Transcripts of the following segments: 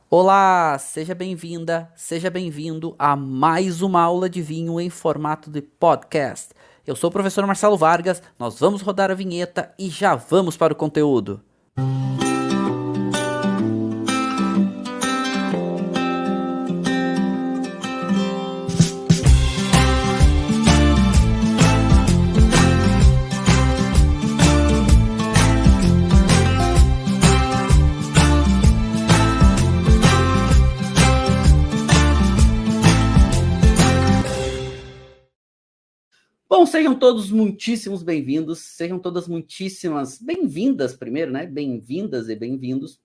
Olá, seja bem-vinda, seja bem-vindo a mais uma aula de vinho em formato de podcast. Eu sou o professor Marcelo Vargas, nós vamos rodar a vinheta e já vamos para o conteúdo. Bom, sejam todos muitíssimos bem-vindos, sejam todas muitíssimas bem-vindas primeiro, né? Bem-vindas e bem-vindos.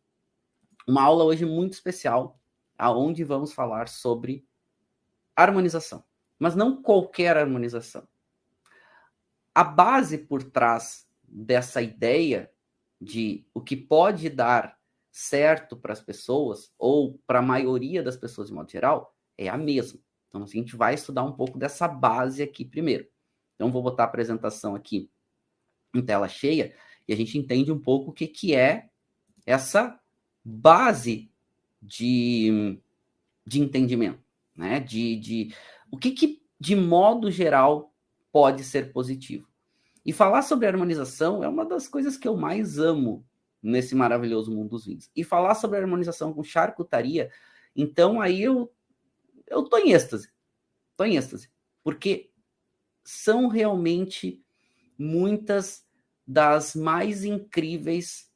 Uma aula hoje muito especial, aonde vamos falar sobre harmonização, mas não qualquer harmonização. A base por trás dessa ideia de o que pode dar certo para as pessoas, ou para a maioria das pessoas de modo geral, é a mesma. Então, a gente vai estudar um pouco dessa base aqui primeiro. Então, vou botar a apresentação aqui em tela cheia e a gente entende um pouco o que é essa base de entendimento, né? O que, de modo geral, pode ser positivo. E falar sobre harmonização é uma das coisas que eu mais amo nesse maravilhoso mundo dos vinhos. E falar sobre harmonização com charcutaria, então aí eu tô em êxtase. Tô em êxtase. Porque são realmente muitas das mais incríveis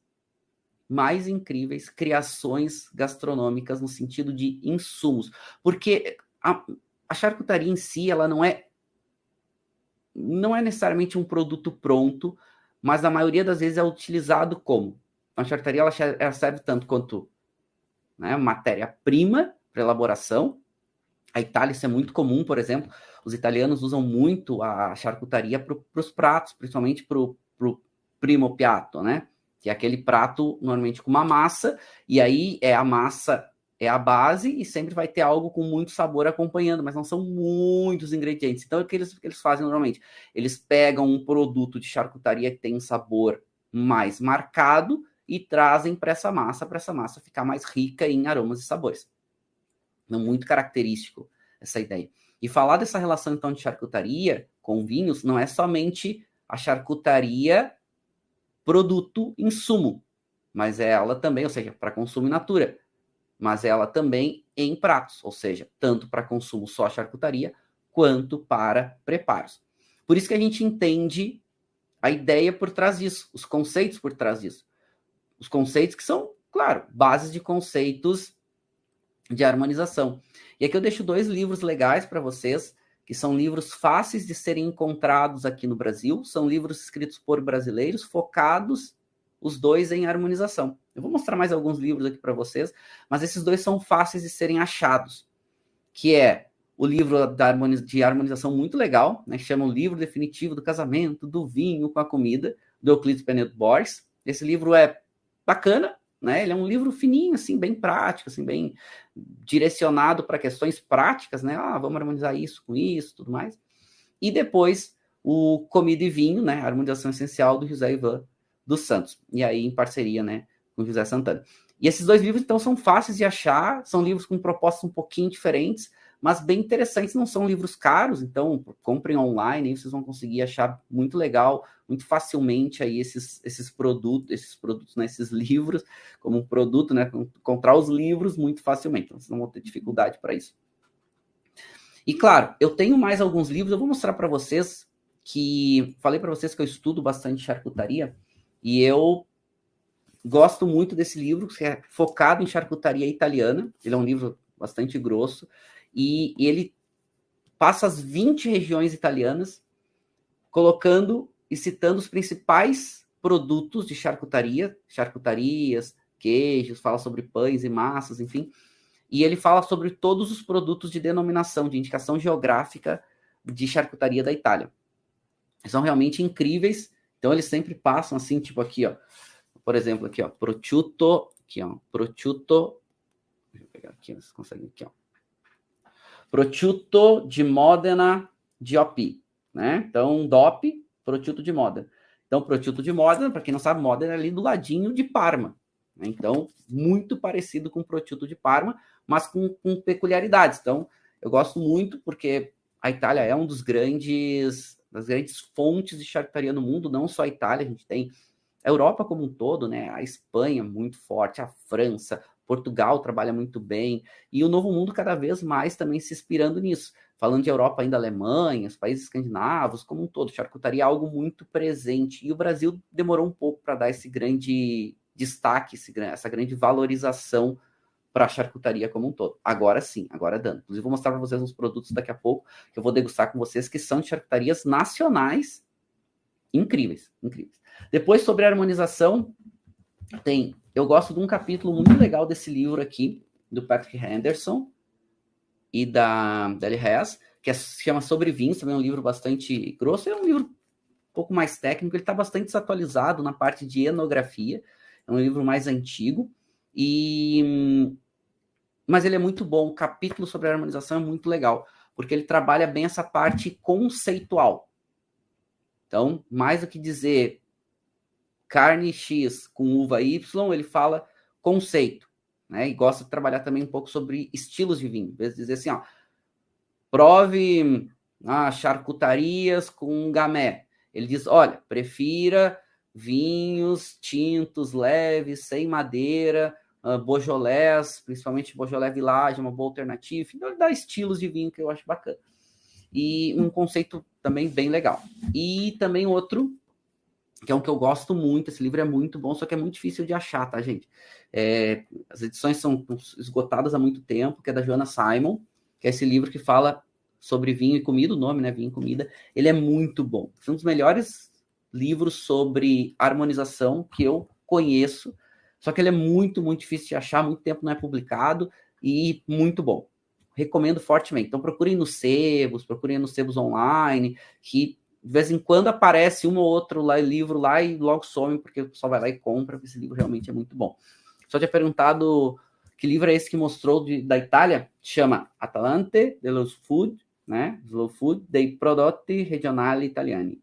criações gastronômicas no sentido de insumos. Porque a charcutaria em si, ela não é necessariamente um produto pronto, mas a maioria das vezes é utilizado como. A charcutaria ela serve tanto quanto, né, matéria-prima para elaboração. A Itália isso é muito comum, por exemplo, os italianos usam muito a charcutaria para os pratos, principalmente para o primo piatto, né? Que é aquele prato normalmente com uma massa, e aí a massa é a base e sempre vai ter algo com muito sabor acompanhando, mas não são muitos ingredientes. Então, o que eles fazem normalmente? Eles pegam um produto de charcutaria que tem um sabor mais marcado e trazem para essa massa ficar mais rica em aromas e sabores. Então, muito característico essa ideia. E falar dessa relação, então, de charcutaria com vinhos não é somente a charcutaria produto insumo, mas ela também, ou seja, para consumo in natura, mas ela também em pratos, ou seja, tanto para consumo só charcutaria, quanto para preparos. Por isso que a gente entende a ideia por trás disso, os conceitos por trás disso. Os conceitos que são, claro, bases de conceitos de harmonização. E aqui eu deixo 2 livros legais para vocês, que são livros fáceis de serem encontrados aqui no Brasil, são livros escritos por brasileiros, focados os 2 em harmonização. Eu vou mostrar mais alguns livros aqui para vocês, mas esses 2 são fáceis de serem achados, que é o livro de harmonização muito legal, né, que chama O Livro Definitivo do Casamento, do Vinho com a Comida, do Euclides Penedo Borges. Esse livro é bacana, né? Ele é um livro fininho, assim, bem prático, assim, bem direcionado para questões práticas, né? Vamos harmonizar isso com isso, tudo mais. E depois o Comida e Vinho, né? A harmonização essencial do José Ivan dos Santos. E aí em parceria, né, com o José Santana. E esses 2 livros, então, são fáceis de achar, são livros com propostas um pouquinho diferentes, mas bem interessantes, não são livros caros, então comprem online, aí vocês vão conseguir achar muito legal, muito facilmente aí esses produtos, né, esses livros, como um produto, né, encontrar os livros muito facilmente, então vocês não vão ter dificuldade para isso. E claro, eu tenho mais alguns livros, eu vou mostrar para vocês que, falei para vocês que eu estudo bastante charcutaria, e eu gosto muito desse livro, que é focado em charcutaria italiana, ele é um livro bastante grosso, e ele passa as 20 regiões italianas, colocando e citando os principais produtos de charcutaria, charcutarias, queijos, fala sobre pães e massas, enfim. E ele fala sobre todos os produtos de denominação, de indicação geográfica de charcutaria da Itália. São realmente incríveis. Então, eles sempre passam assim, tipo aqui, ó. Por exemplo, aqui, ó. Prosciutto. Aqui, ó. Prosciutto. Deixa eu pegar aqui, vocês conseguem aqui, ó. Prosciutto de Modena DOP, né? Então, prosciutto de Modena. Então, prosciutto de Modena, para quem não sabe, Modena é ali do ladinho de Parma. né? Então, muito parecido com o prosciutto de Parma, mas com peculiaridades. Então, eu gosto muito porque a Itália é das grandes fontes de charcutaria no mundo, não só a Itália, a gente tem a Europa como um todo, né? A Espanha muito forte, a França, Portugal trabalha muito bem, e o Novo Mundo cada vez mais também se inspirando nisso. Falando de Europa, ainda Alemanha, os países escandinavos, como um todo, charcutaria é algo muito presente, e o Brasil demorou um pouco para dar esse grande destaque, essa grande valorização para a charcutaria como um todo. Agora sim, agora dando. Inclusive, vou mostrar para vocês uns produtos daqui a pouco, que eu vou degustar com vocês, que são de charcutarias nacionais incríveis, incríveis. Depois, sobre a harmonização, eu gosto de um capítulo muito legal desse livro aqui, do Patrick Henderson e da Ellie Hess, que se chama Sobre Vinhos, também é um livro bastante grosso, é um livro um pouco mais técnico, ele está bastante desatualizado na parte de enografia, é um livro mais antigo, mas ele é muito bom, o capítulo sobre a harmonização é muito legal, porque ele trabalha bem essa parte conceitual. Então, mais do que dizer carne X com uva Y, ele fala conceito, né? E gosta de trabalhar também um pouco sobre estilos de vinho. Às vezes dizer assim, ó, prove charcutarias com gamay. Ele diz, olha, prefira vinhos tintos, leves, sem madeira, Beaujolais, principalmente Beaujolais Village, uma boa alternativa. Então, ele dá estilos de vinho que eu acho bacana. E um conceito também bem legal. E também outro, que é um que eu gosto muito, esse livro é muito bom, só que é muito difícil de achar, tá, gente? As edições são esgotadas há muito tempo, que é da Joanna Simon, que é esse livro que fala sobre vinho e comida, o nome, né, vinho e comida, ele é muito bom. É um dos melhores livros sobre harmonização que eu conheço, só que ele é muito, muito difícil de achar, muito tempo não é publicado, e muito bom. Recomendo fortemente. Então procurem nos sebos online, que de vez em quando aparece um ou outro livro lá e logo some, porque o pessoal vai lá e compra, porque esse livro realmente é muito bom. Só tinha perguntado que livro é esse que mostrou da Itália, chama Atlante dello Food, né? Slow Food dei prodotti regionali italiani.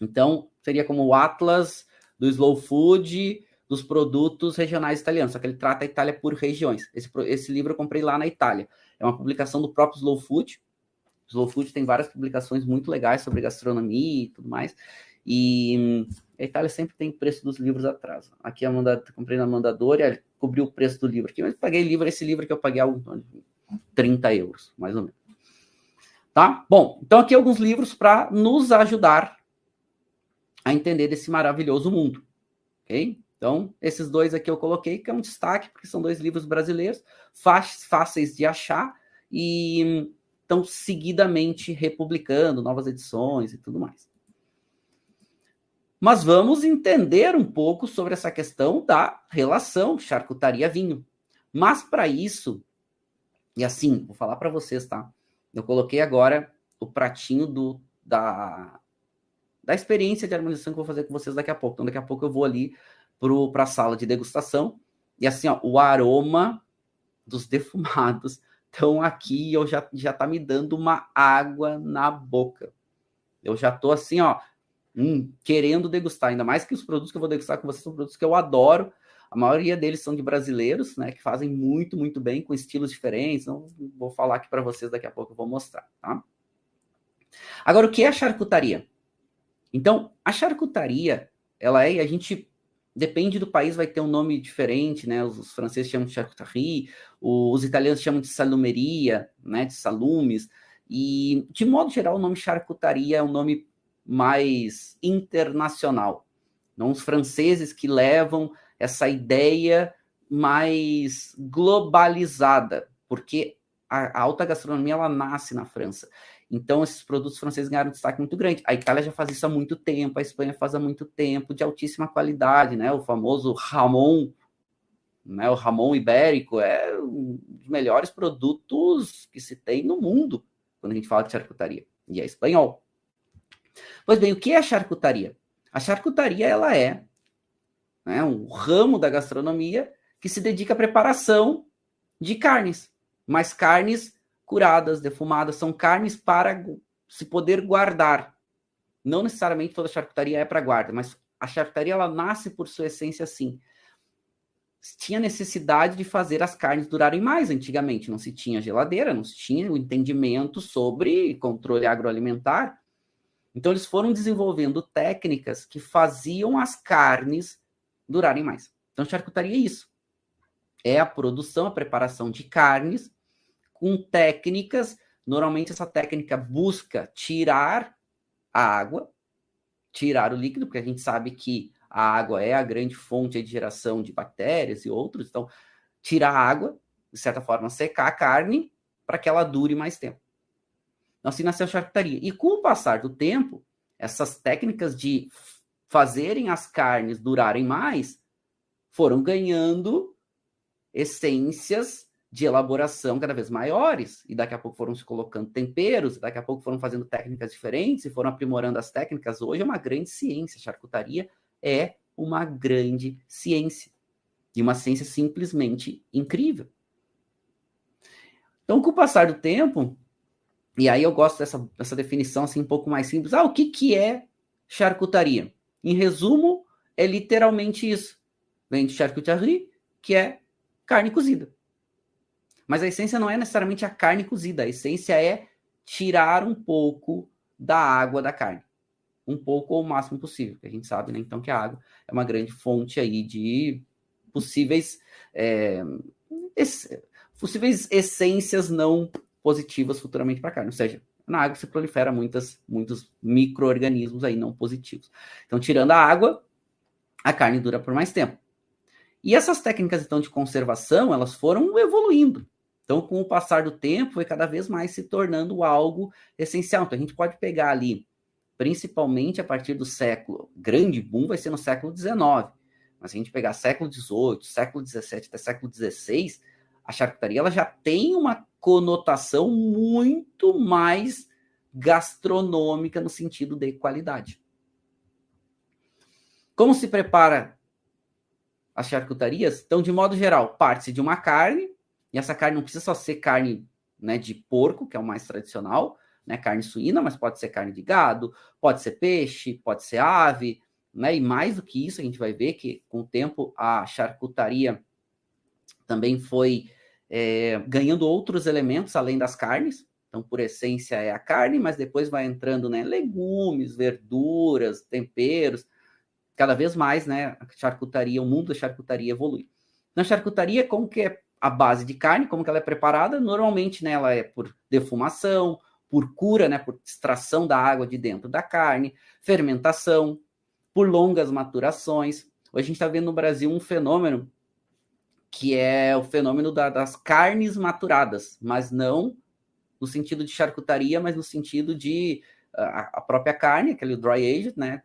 Então, seria como o Atlas do Slow Food dos produtos regionais italianos, só que ele trata a Itália por regiões. Esse livro eu comprei lá na Itália. É uma publicação do próprio Slow Food. O Slow Food tem várias publicações muito legais sobre gastronomia e tudo mais. E a Itália sempre tem o preço dos livros atrás. Aqui comprei na Mondadori, cobriu o preço do livro aqui, mas paguei esse livro que eu paguei algo 30 euros, mais ou menos. Tá? Bom, então aqui alguns livros para nos ajudar a entender desse maravilhoso mundo. Ok? Então, esses dois aqui eu coloquei, que é um destaque, porque são dois livros brasileiros, fáceis de achar e estão seguidamente republicando novas edições e tudo mais. Mas vamos entender um pouco sobre essa questão da relação charcutaria-vinho. Mas para isso, e assim, vou falar para vocês, tá? Eu coloquei agora o pratinho da experiência de harmonização que eu vou fazer com vocês daqui a pouco. Então, daqui a pouco eu vou ali para a sala de degustação. E assim, ó, o aroma dos defumados estão aqui e eu já tá me dando uma água na boca. Eu já tô assim, ó, querendo degustar. Ainda mais que os produtos que eu vou degustar com vocês são produtos que eu adoro. A maioria deles são de brasileiros, né, que fazem muito, muito bem, com estilos diferentes. Então, vou falar aqui para vocês daqui a pouco, eu vou mostrar, tá? Agora, o que é a charcutaria? Então, a charcutaria, a gente, depende do país, vai ter um nome diferente, né? Os franceses chamam de charcuterie, os italianos chamam de salumeria, né? De salumes. E, de modo geral, o nome charcutaria é um nome mais internacional. Então, os franceses que levam essa ideia mais globalizada, porque a alta gastronomia, ela nasce na França. Então, esses produtos franceses ganharam um destaque muito grande. A Itália já faz isso há muito tempo, a Espanha faz há muito tempo, de altíssima qualidade, né? O famoso Ramon, né? O Ramon ibérico é um dos melhores produtos que se tem no mundo quando a gente fala de charcutaria. E é espanhol. Pois bem, o que é a charcutaria? A charcutaria, ela é, né, um ramo da gastronomia que se dedica à preparação de carnes, mas carnes curadas, defumadas, são carnes para se poder guardar. Não necessariamente toda charcutaria é para guarda, mas a charcutaria, ela nasce por sua essência assim. tinha necessidade de fazer as carnes durarem mais. Antigamente não se tinha geladeira, não se tinha o entendimento sobre controle agroalimentar. Então eles foram desenvolvendo técnicas que faziam as carnes durarem mais. Então charcutaria é isso. É a produção, a preparação de carnes com técnicas. Normalmente essa técnica busca tirar a água, tirar o líquido, porque a gente sabe que a água é a grande fonte de geração de bactérias e outros. Então, tirar a água, de certa forma, secar a carne para que ela dure mais tempo. Então, assim nasceu a charcutaria. E com o passar do tempo, essas técnicas de fazerem as carnes durarem mais foram ganhando essências de elaboração cada vez maiores, e daqui a pouco foram se colocando temperos, daqui a pouco foram fazendo técnicas diferentes, e foram aprimorando as técnicas. Hoje é uma grande ciência, a charcutaria é uma grande ciência, e uma ciência simplesmente incrível. Então, com o passar do tempo, e aí eu gosto dessa definição assim, um pouco mais simples, o que é charcutaria? Em resumo, é literalmente isso. Vem de charcuterie, que é carne cozida. Mas a essência não é necessariamente a carne cozida. A essência é tirar um pouco da água da carne. Um pouco ou o máximo possível. Que a gente sabe, né? Então, que a água é uma grande fonte aí de possíveis essências não positivas futuramente para a carne. Ou seja, na água se prolifera muitos micro-organismos aí não positivos. Então, tirando a água, a carne dura por mais tempo. E essas técnicas, então, de conservação, elas foram evoluindo. Então, com o passar do tempo, foi cada vez mais se tornando algo essencial. Então, a gente pode pegar ali, principalmente a partir do século, grande boom vai ser no século XIX. Mas se a gente pegar século XVIII, século XVII até século XVI, a charcutaria ela já tem uma conotação muito mais gastronômica no sentido de qualidade. Como se prepara as charcutarias? Então, de modo geral, parte-se de uma carne, e essa carne não precisa só ser carne, né, de porco, que é o mais tradicional, né, carne suína, mas pode ser carne de gado, pode ser peixe, pode ser ave, né, e mais do que isso, a gente vai ver que, com o tempo, a charcutaria também foi ganhando outros elementos além das carnes. Então, por essência, é a carne, mas depois vai entrando, né, legumes, verduras, temperos. Cada vez mais, né, a charcutaria, o mundo da charcutaria evolui. Na charcutaria, como que é a base de carne, como que ela é preparada? Normalmente, né, ela é por defumação, por cura, né, por extração da água de dentro da carne, fermentação, por longas maturações. Hoje a gente está vendo no Brasil um fenômeno que é o fenômeno das carnes maturadas, mas não no sentido de charcutaria, mas no sentido de a própria carne, aquele dry aged, né,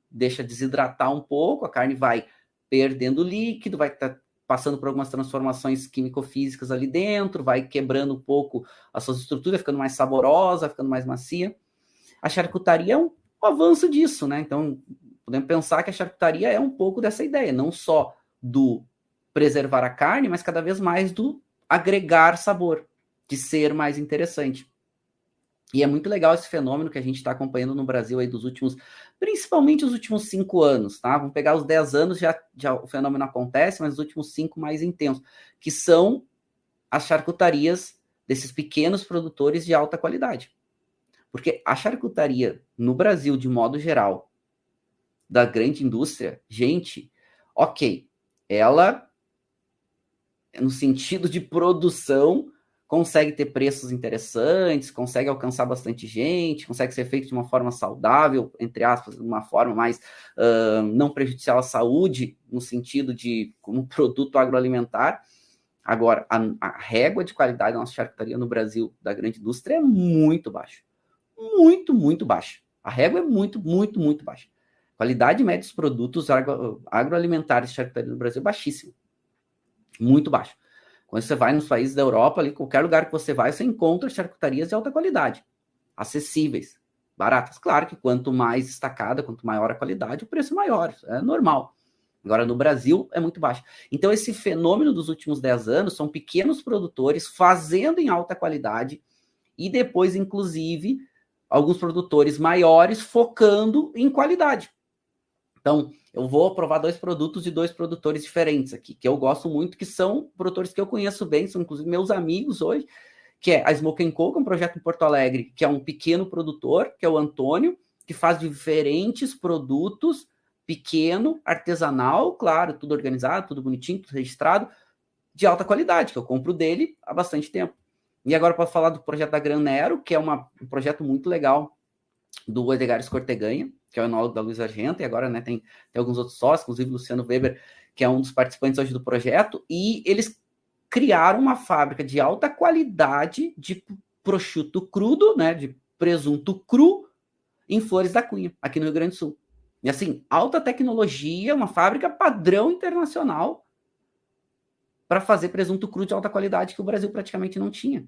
deixa desidratar um pouco, a carne vai perdendo líquido, vai estar passando por algumas transformações químico-físicas ali dentro, vai quebrando um pouco as suas estruturas, ficando mais saborosa, ficando mais macia. A charcutaria é um avanço disso, né? Então, podemos pensar que a charcutaria é um pouco dessa ideia, não só do preservar a carne, mas cada vez mais do agregar sabor, de ser mais interessante. E é muito legal esse fenômeno que a gente está acompanhando no Brasil aí dos últimos, principalmente os últimos 5 anos, tá? Vamos pegar os 10 anos, já o fenômeno acontece, mas os últimos 5 mais intensos, que são as charcutarias desses pequenos produtores de alta qualidade. Porque a charcutaria no Brasil, de modo geral, da grande indústria, gente, ok, ela, no sentido de produção, consegue ter preços interessantes, consegue alcançar bastante gente, consegue ser feito de uma forma saudável, entre aspas, de uma forma mais não prejudicial à saúde, no sentido de como produto agroalimentar. Agora, a régua de qualidade da nossa charcutaria no Brasil, da grande indústria, é muito baixa. Muito, muito baixa. A régua é muito, muito, muito baixa. A qualidade média dos produtos agroalimentares de charcutaria no Brasil é baixíssima. Muito baixa. Quando você vai nos países da Europa, ali, qualquer lugar que você vai, você encontra charcutarias de alta qualidade, acessíveis, baratas. Claro que quanto mais destacada, quanto maior a qualidade, o preço maior, é normal. Agora, no Brasil, é muito baixo. Então, esse fenômeno dos últimos 10 anos são pequenos produtores fazendo em alta qualidade e depois, inclusive, alguns produtores maiores focando em qualidade. Então, Eu vou aprovar 2 produtos de 2 produtores diferentes aqui, que eu gosto muito, que são produtores que eu conheço bem, são inclusive meus amigos hoje, que é a Smoke & Co, que é um projeto em Porto Alegre, que é um pequeno produtor, que é o Antônio, que faz diferentes produtos, pequeno, artesanal, claro, tudo organizado, tudo bonitinho, tudo registrado, de alta qualidade, que eu compro dele há bastante tempo. E agora para falar do projeto da Granero, que é um projeto muito legal do Edgar Escorteganha, que é o enólogo da Luiz Argento, e agora, né, tem alguns outros sócios, inclusive o Luciano Weber, que é um dos participantes hoje do projeto, e eles criaram uma fábrica de alta qualidade de prosciutto crudo, né, de presunto cru, em Flores da Cunha, aqui no Rio Grande do Sul. E assim, alta tecnologia, uma fábrica padrão internacional para fazer presunto cru de alta qualidade que o Brasil praticamente não tinha.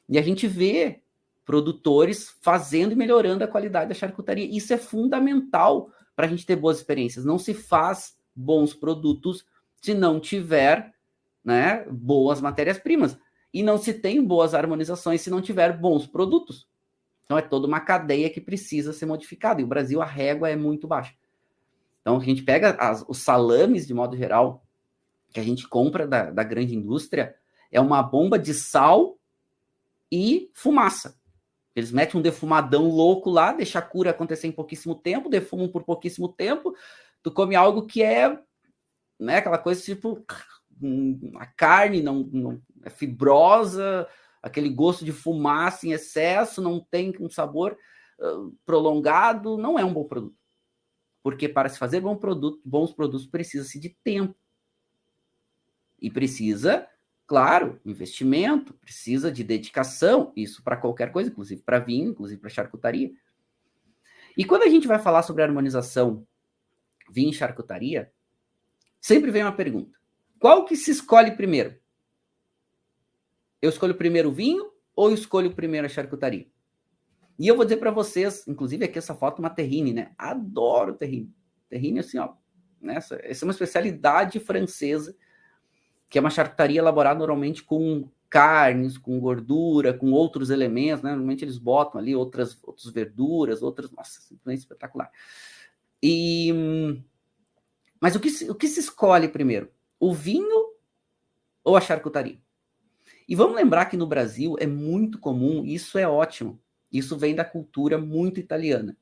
E a gente vê produtores fazendo e melhorando a qualidade da charcutaria. Isso é fundamental para a gente ter boas experiências. Não se faz bons produtos se não tiver, né, boas matérias-primas. E não se tem boas harmonizações se não tiver bons produtos. Então é toda uma cadeia que precisa ser modificada. E o Brasil, a régua é muito baixa. Então a gente pega os salames, de modo geral, que a gente compra da grande indústria, é uma bomba de sal e fumaça. Eles metem um defumadão louco lá, deixa a cura acontecer em pouquíssimo tempo, defumam por pouquíssimo tempo, tu come algo que é, né, aquela coisa tipo, a carne não é fibrosa, aquele gosto de fumaça em excesso, não tem um sabor prolongado, não é um bom produto. Porque para se fazer bons produtos precisa-se de tempo. E precisa, claro, investimento, precisa de dedicação, isso para qualquer coisa, inclusive para vinho, inclusive para charcutaria. E quando a gente vai falar sobre harmonização vinho e charcutaria, sempre vem uma pergunta: qual que se escolhe primeiro? Eu escolho primeiro o vinho ou eu escolho primeiro a charcutaria? E eu vou dizer para vocês, inclusive aqui essa foto é uma terrine, né? Adoro terrine. Terrine assim, ó, essa é uma especialidade francesa, que é uma charcutaria elaborada normalmente com carnes, com gordura, com outros elementos, né? Normalmente eles botam ali outras verduras, nossa, simplesmente espetacular. Mas o que se escolhe primeiro? O vinho ou a charcutaria? E vamos lembrar que no Brasil é muito comum, e isso é ótimo, isso vem da cultura muito italiana.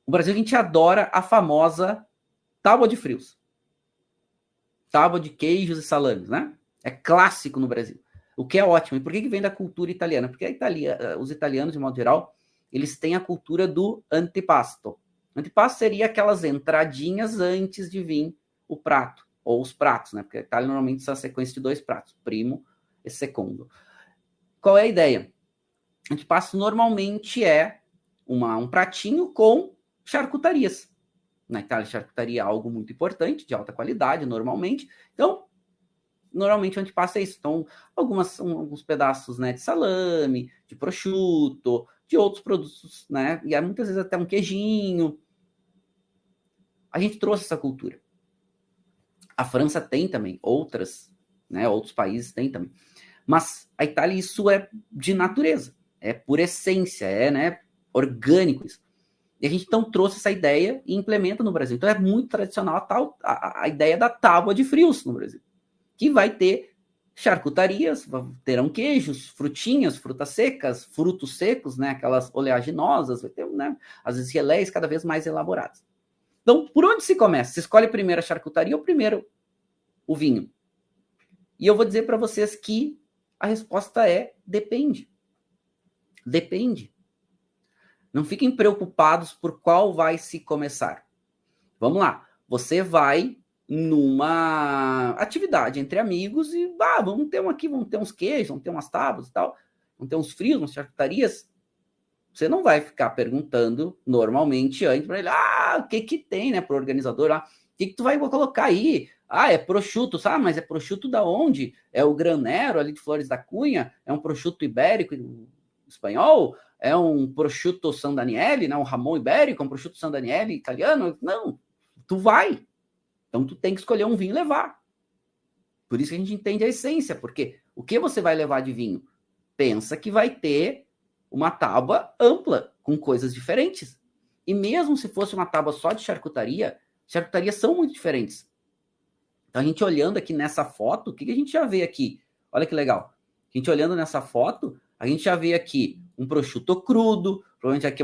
No Brasil a gente adora a famosa tábua de frios. Tábua de queijos e salames, né? É clássico no Brasil. O que é ótimo. E por que vem da cultura italiana? Porque os italianos, de modo geral, eles têm a cultura do antipasto. Antipasto seria aquelas entradinhas antes de vir o prato, ou os pratos, né? Porque a Itália normalmente são a sequência de 2 pratos, primo e secondo. Qual é a ideia? Antipasto normalmente é um pratinho com charcutarias. Na Itália, charcutaria é algo muito importante, de alta qualidade, normalmente. Então, normalmente o antipasto é isso. Então, alguns pedaços, né, de salame, de prosciutto, de outros produtos, né? E muitas vezes até um queijinho. A gente trouxe essa cultura. A França tem também, outros países têm também. Mas a Itália, isso é de natureza, é por essência, né, orgânico isso. E a gente então trouxe essa ideia e implementa no Brasil. Então é muito tradicional a ideia da tábua de frios no Brasil, que vai ter charcutarias, terão queijos, frutinhas, frutas secas, frutos secos, né, aquelas oleaginosas, vai ter, né, às vezes geleias cada vez mais elaboradas. Então, por onde se começa? Se escolhe primeiro a charcutaria ou primeiro o vinho? E eu vou dizer para vocês que a resposta é depende. Depende. Não fiquem preocupados por qual vai se começar. Vamos lá. Você vai numa atividade entre amigos e vamos ter uns queijos, vamos ter umas tábuas e tal, vamos ter uns frios, umas charcutarias. Você não vai ficar perguntando normalmente antes para ele, o que tem, né, pro organizador lá, o que tu vai colocar aí? É prosciutto, mas é prosciutto da onde? É o Granero ali de Flores da Cunha? É um prosciutto ibérico espanhol? É um prosciutto San Daniele, né? Um Ramon ibérico, um prosciutto San Daniele italiano? Não, tu vai. Então tu tem que escolher um vinho e levar. Por isso que a gente entende a essência, porque o que você vai levar de vinho? Pensa que vai ter uma tábua ampla, com coisas diferentes. E mesmo se fosse uma tábua só de charcutaria, charcutarias são muito diferentes. Então, a gente olhando aqui nessa foto, o que a gente já vê aqui? Olha que legal. A gente olhando nessa foto, a gente já vê aqui um prosciutto crudo, provavelmente aqui,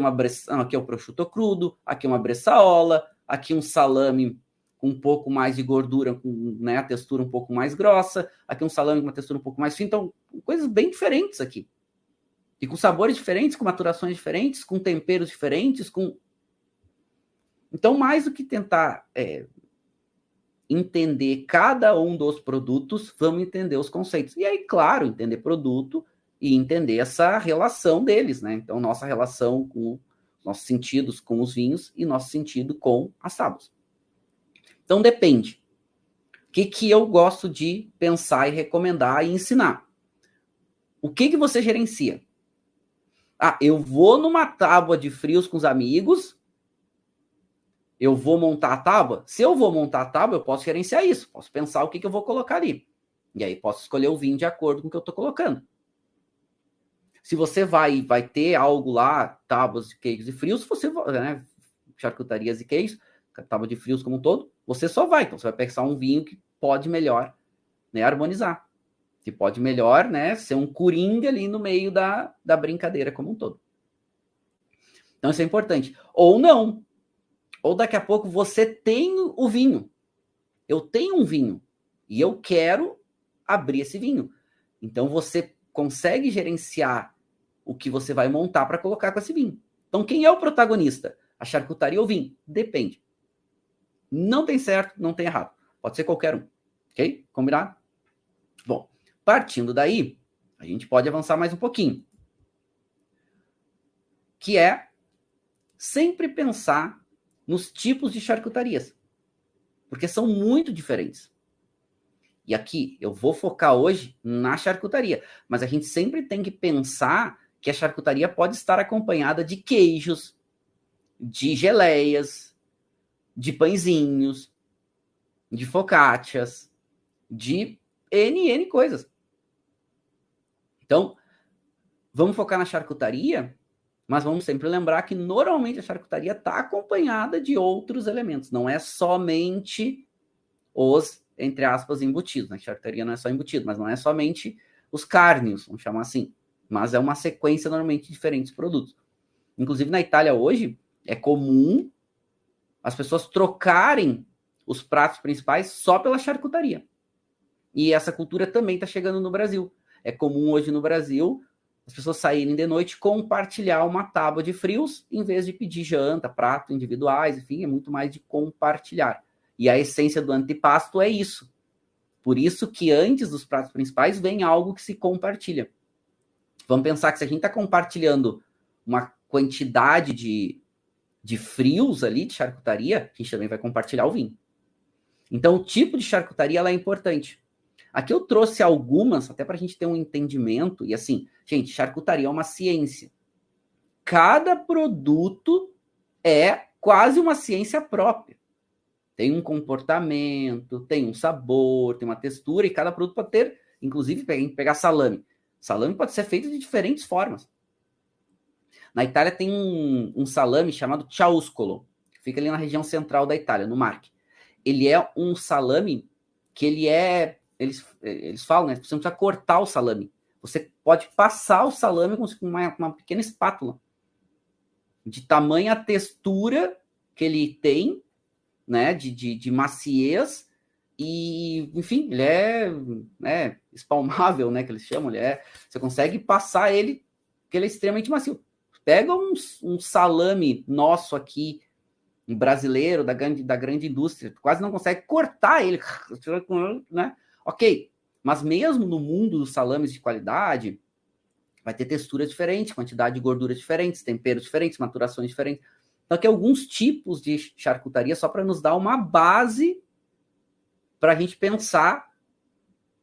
aqui é o prosciutto crudo, aqui uma bresaola, aqui um salame com um pouco mais de gordura, com, né, a textura um pouco mais grossa, aqui um salame com uma textura um pouco mais fina. Então, coisas bem diferentes aqui. E com sabores diferentes, com maturações diferentes, com temperos diferentes, com... Então, mais do que tentar entender cada um dos produtos, vamos entender os conceitos. E aí, claro, entender produto e entender essa relação deles, né? Então, nossa relação com nossos sentidos com os vinhos e nosso sentido com as tábuas. Então, depende. O que eu gosto de pensar e recomendar e ensinar? O que você gerencia? Ah, eu vou numa tábua de frios com os amigos, eu vou montar a tábua. Se eu vou montar a tábua, eu posso gerenciar isso. Posso pensar o que eu vou colocar ali. E aí posso escolher o vinho de acordo com o que eu estou colocando. Se você vai ter algo lá, tábuas de queijos e frios, você vai, né, charcutarias e queijos, tábua de frios como um todo, você só vai. Então você vai pensar um vinho que pode melhor, né, harmonizar. Que pode melhor, né, ser um coringa ali no meio da brincadeira como um todo. Então isso é importante. Ou não. Ou daqui a pouco você tem o vinho. Eu tenho um vinho e eu quero abrir esse vinho. Então você consegue gerenciar o que você vai montar para colocar com esse vinho. Então quem é o protagonista? A charcutaria ou o vinho? Depende. Não tem certo, não tem errado. Pode ser qualquer um. Ok? Combinado? Bom, partindo daí, a gente pode avançar mais um pouquinho. Que é sempre pensar nos tipos de charcutarias, porque são muito diferentes. E aqui eu vou focar hoje na charcutaria, mas a gente sempre tem que pensar que a charcutaria pode estar acompanhada de queijos, de geleias, de pãezinhos, de focaccias, de N coisas. Então, vamos focar na charcutaria, mas vamos sempre lembrar que normalmente a charcutaria está acompanhada de outros elementos. Não é somente os, entre aspas, embutidos. A charcutaria não é só embutido, mas não é somente os cárneos, vamos chamar assim. Mas é uma sequência normalmente de diferentes produtos. Inclusive na Itália hoje, é comum as pessoas trocarem os pratos principais só pela charcutaria. E essa cultura também está chegando no Brasil. É comum hoje no Brasil as pessoas saírem de noite compartilhar uma tábua de frios em vez de pedir janta, prato individuais, enfim, é muito mais de compartilhar. E a essência do antipasto é isso. Por isso que antes dos pratos principais vem algo que se compartilha. Vamos pensar que se a gente está compartilhando uma quantidade de frios ali, de charcutaria, a gente também vai compartilhar o vinho. Então, o tipo de charcutaria ela é importante. Aqui eu trouxe algumas, até para a gente ter um entendimento. E assim, gente, charcutaria é uma ciência. Cada produto é quase uma ciência própria. Tem um comportamento, tem um sabor, tem uma textura, e cada produto pode ter, inclusive, pegar salame. Salame pode ser feito de diferentes formas. Na Itália tem um salame chamado ciauscolo, que fica ali na região central da Itália, no Marche. Ele é um salame que ele é... Eles falam, né? Você não precisa cortar o salame. Você pode passar o salame com uma pequena espátula. De tamanha textura que ele tem, né? De maciez. E, enfim, ele é espalmável, né? Que eles chamam. Você consegue passar ele, porque ele é extremamente macio. Pega um salame nosso aqui, brasileiro, da grande indústria. Tu quase não consegue cortar ele, né? Ok, mas mesmo no mundo dos salames de qualidade, vai ter textura diferente, quantidade de gordura diferentes, temperos diferentes, maturações diferentes. Então, aqui alguns tipos de charcutaria, só para nos dar uma base para a gente pensar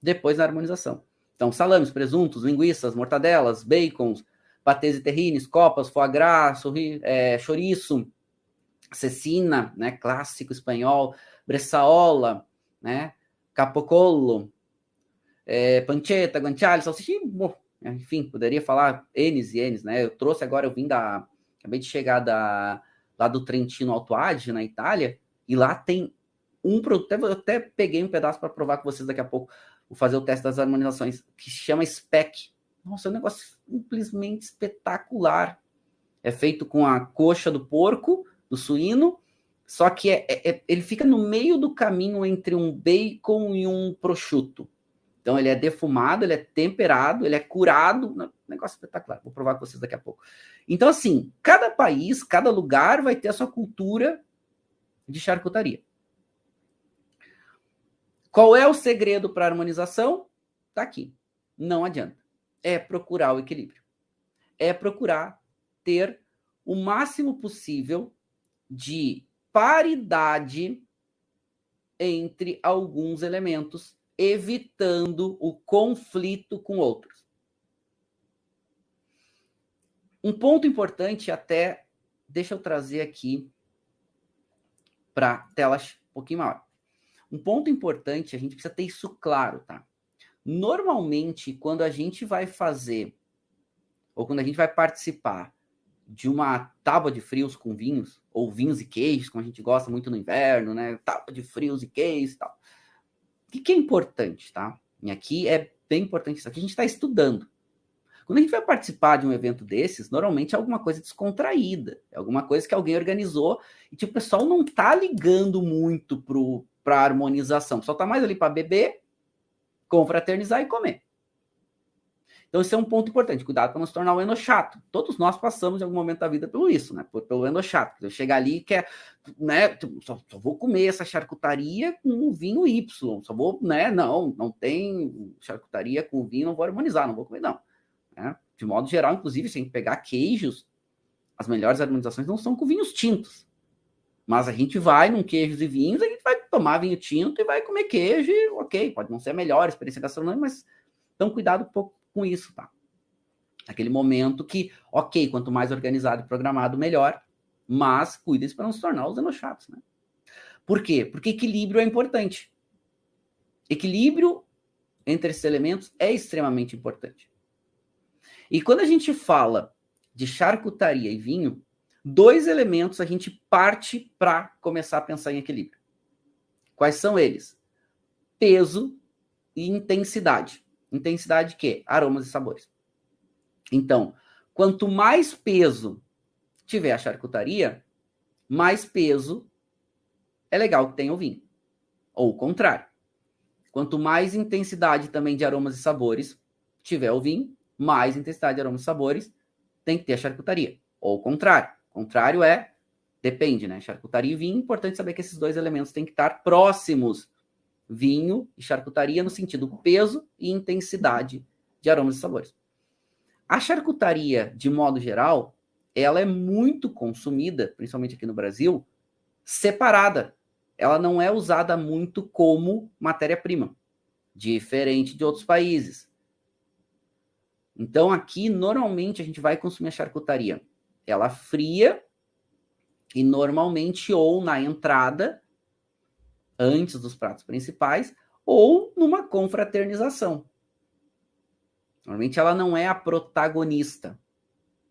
depois na harmonização. Então, salames, presuntos, linguiças, mortadelas, bacons, patês e terrines, copas, foie gras, chouriço, cecina, né, clássico espanhol, bresaola, né, capocollo, pancetta, guanciale, salsicha, enfim, poderia falar N's e N's, né? Eu trouxe agora, acabei de chegar lá do Trentino Alto Adige, na Itália, E lá tem um produto, eu até peguei um pedaço para provar com vocês daqui a pouco, vou fazer o teste das harmonizações, que se chama SPEC. Nossa, é um negócio simplesmente espetacular. É feito com a coxa do porco, do suíno, só que ele fica no meio do caminho entre um bacon e um prosciutto. Então ele é defumado, ele é temperado, ele é curado, negócio espetacular. Vou provar com vocês daqui a pouco. Então, assim, cada país, cada lugar vai ter a sua cultura de charcutaria. Qual é o segredo para a harmonização? Tá aqui. Não adianta. É procurar o equilíbrio. É procurar ter o máximo possível de paridade entre alguns elementos, evitando o conflito com outros. Um ponto importante até, deixa eu trazer aqui para telas um pouquinho maior. Um ponto importante, a gente precisa ter isso claro, tá? Normalmente, quando a gente vai fazer, ou quando a gente vai participar de uma tábua de frios com vinhos, ou vinhos e queijos, como a gente gosta muito no inverno, né? Tábua de frios e queijos e tal. O que é importante, tá? E aqui é bem importante isso aqui, a gente está estudando. Quando a gente vai participar de um evento desses, normalmente é alguma coisa descontraída, é alguma coisa que alguém organizou e tipo, o pessoal não tá ligando muito para a harmonização, o pessoal tá mais ali para beber, confraternizar e comer. Então, esse é um ponto importante. Cuidado para não se tornar um enochato. Todos nós passamos em algum momento da vida pelo isso, né? Pelo enochato. Eu chegar ali e quer, né? Só vou comer essa charcutaria com um vinho Y. Só vou, né? Não tem charcutaria com vinho, não vou harmonizar, não vou comer, não. Né? De modo geral, inclusive, se a gente pegar queijos, as melhores harmonizações não são com vinhos tintos. Mas a gente vai num queijos e vinhos, a gente vai tomar vinho tinto e vai comer queijo e, ok, pode não ser a melhor experiência gastronômica, mas então cuidado um pouco com isso, tá? Aquele momento que, ok, quanto mais organizado e programado, melhor, mas cuide-se para não se tornar os enochatos, né? Por quê? Porque equilíbrio é importante. Equilíbrio entre esses elementos é extremamente importante. E quando a gente fala de charcutaria e vinho, 2 elementos a gente parte para começar a pensar em equilíbrio. Quais são eles? Peso e intensidade. Intensidade que? Aromas e sabores. Então, quanto mais peso tiver a charcutaria, mais peso é legal que tenha o vinho. Ou o contrário. Quanto mais intensidade também de aromas e sabores tiver o vinho, mais intensidade de aromas e sabores tem que ter a charcutaria. Ou o contrário. O contrário depende, né? Charcutaria e vinho, importante saber que esses 2 elementos têm que estar próximos. Vinho e charcutaria no sentido peso e intensidade de aromas e sabores. A charcutaria, de modo geral, ela é muito consumida, principalmente aqui no Brasil, separada. Ela não é usada muito como matéria-prima, diferente de outros países. Então, aqui, normalmente, a gente vai consumir a charcutaria. Ela fria e, normalmente, ou na entrada, antes dos pratos principais, ou numa confraternização. Normalmente ela não é a protagonista.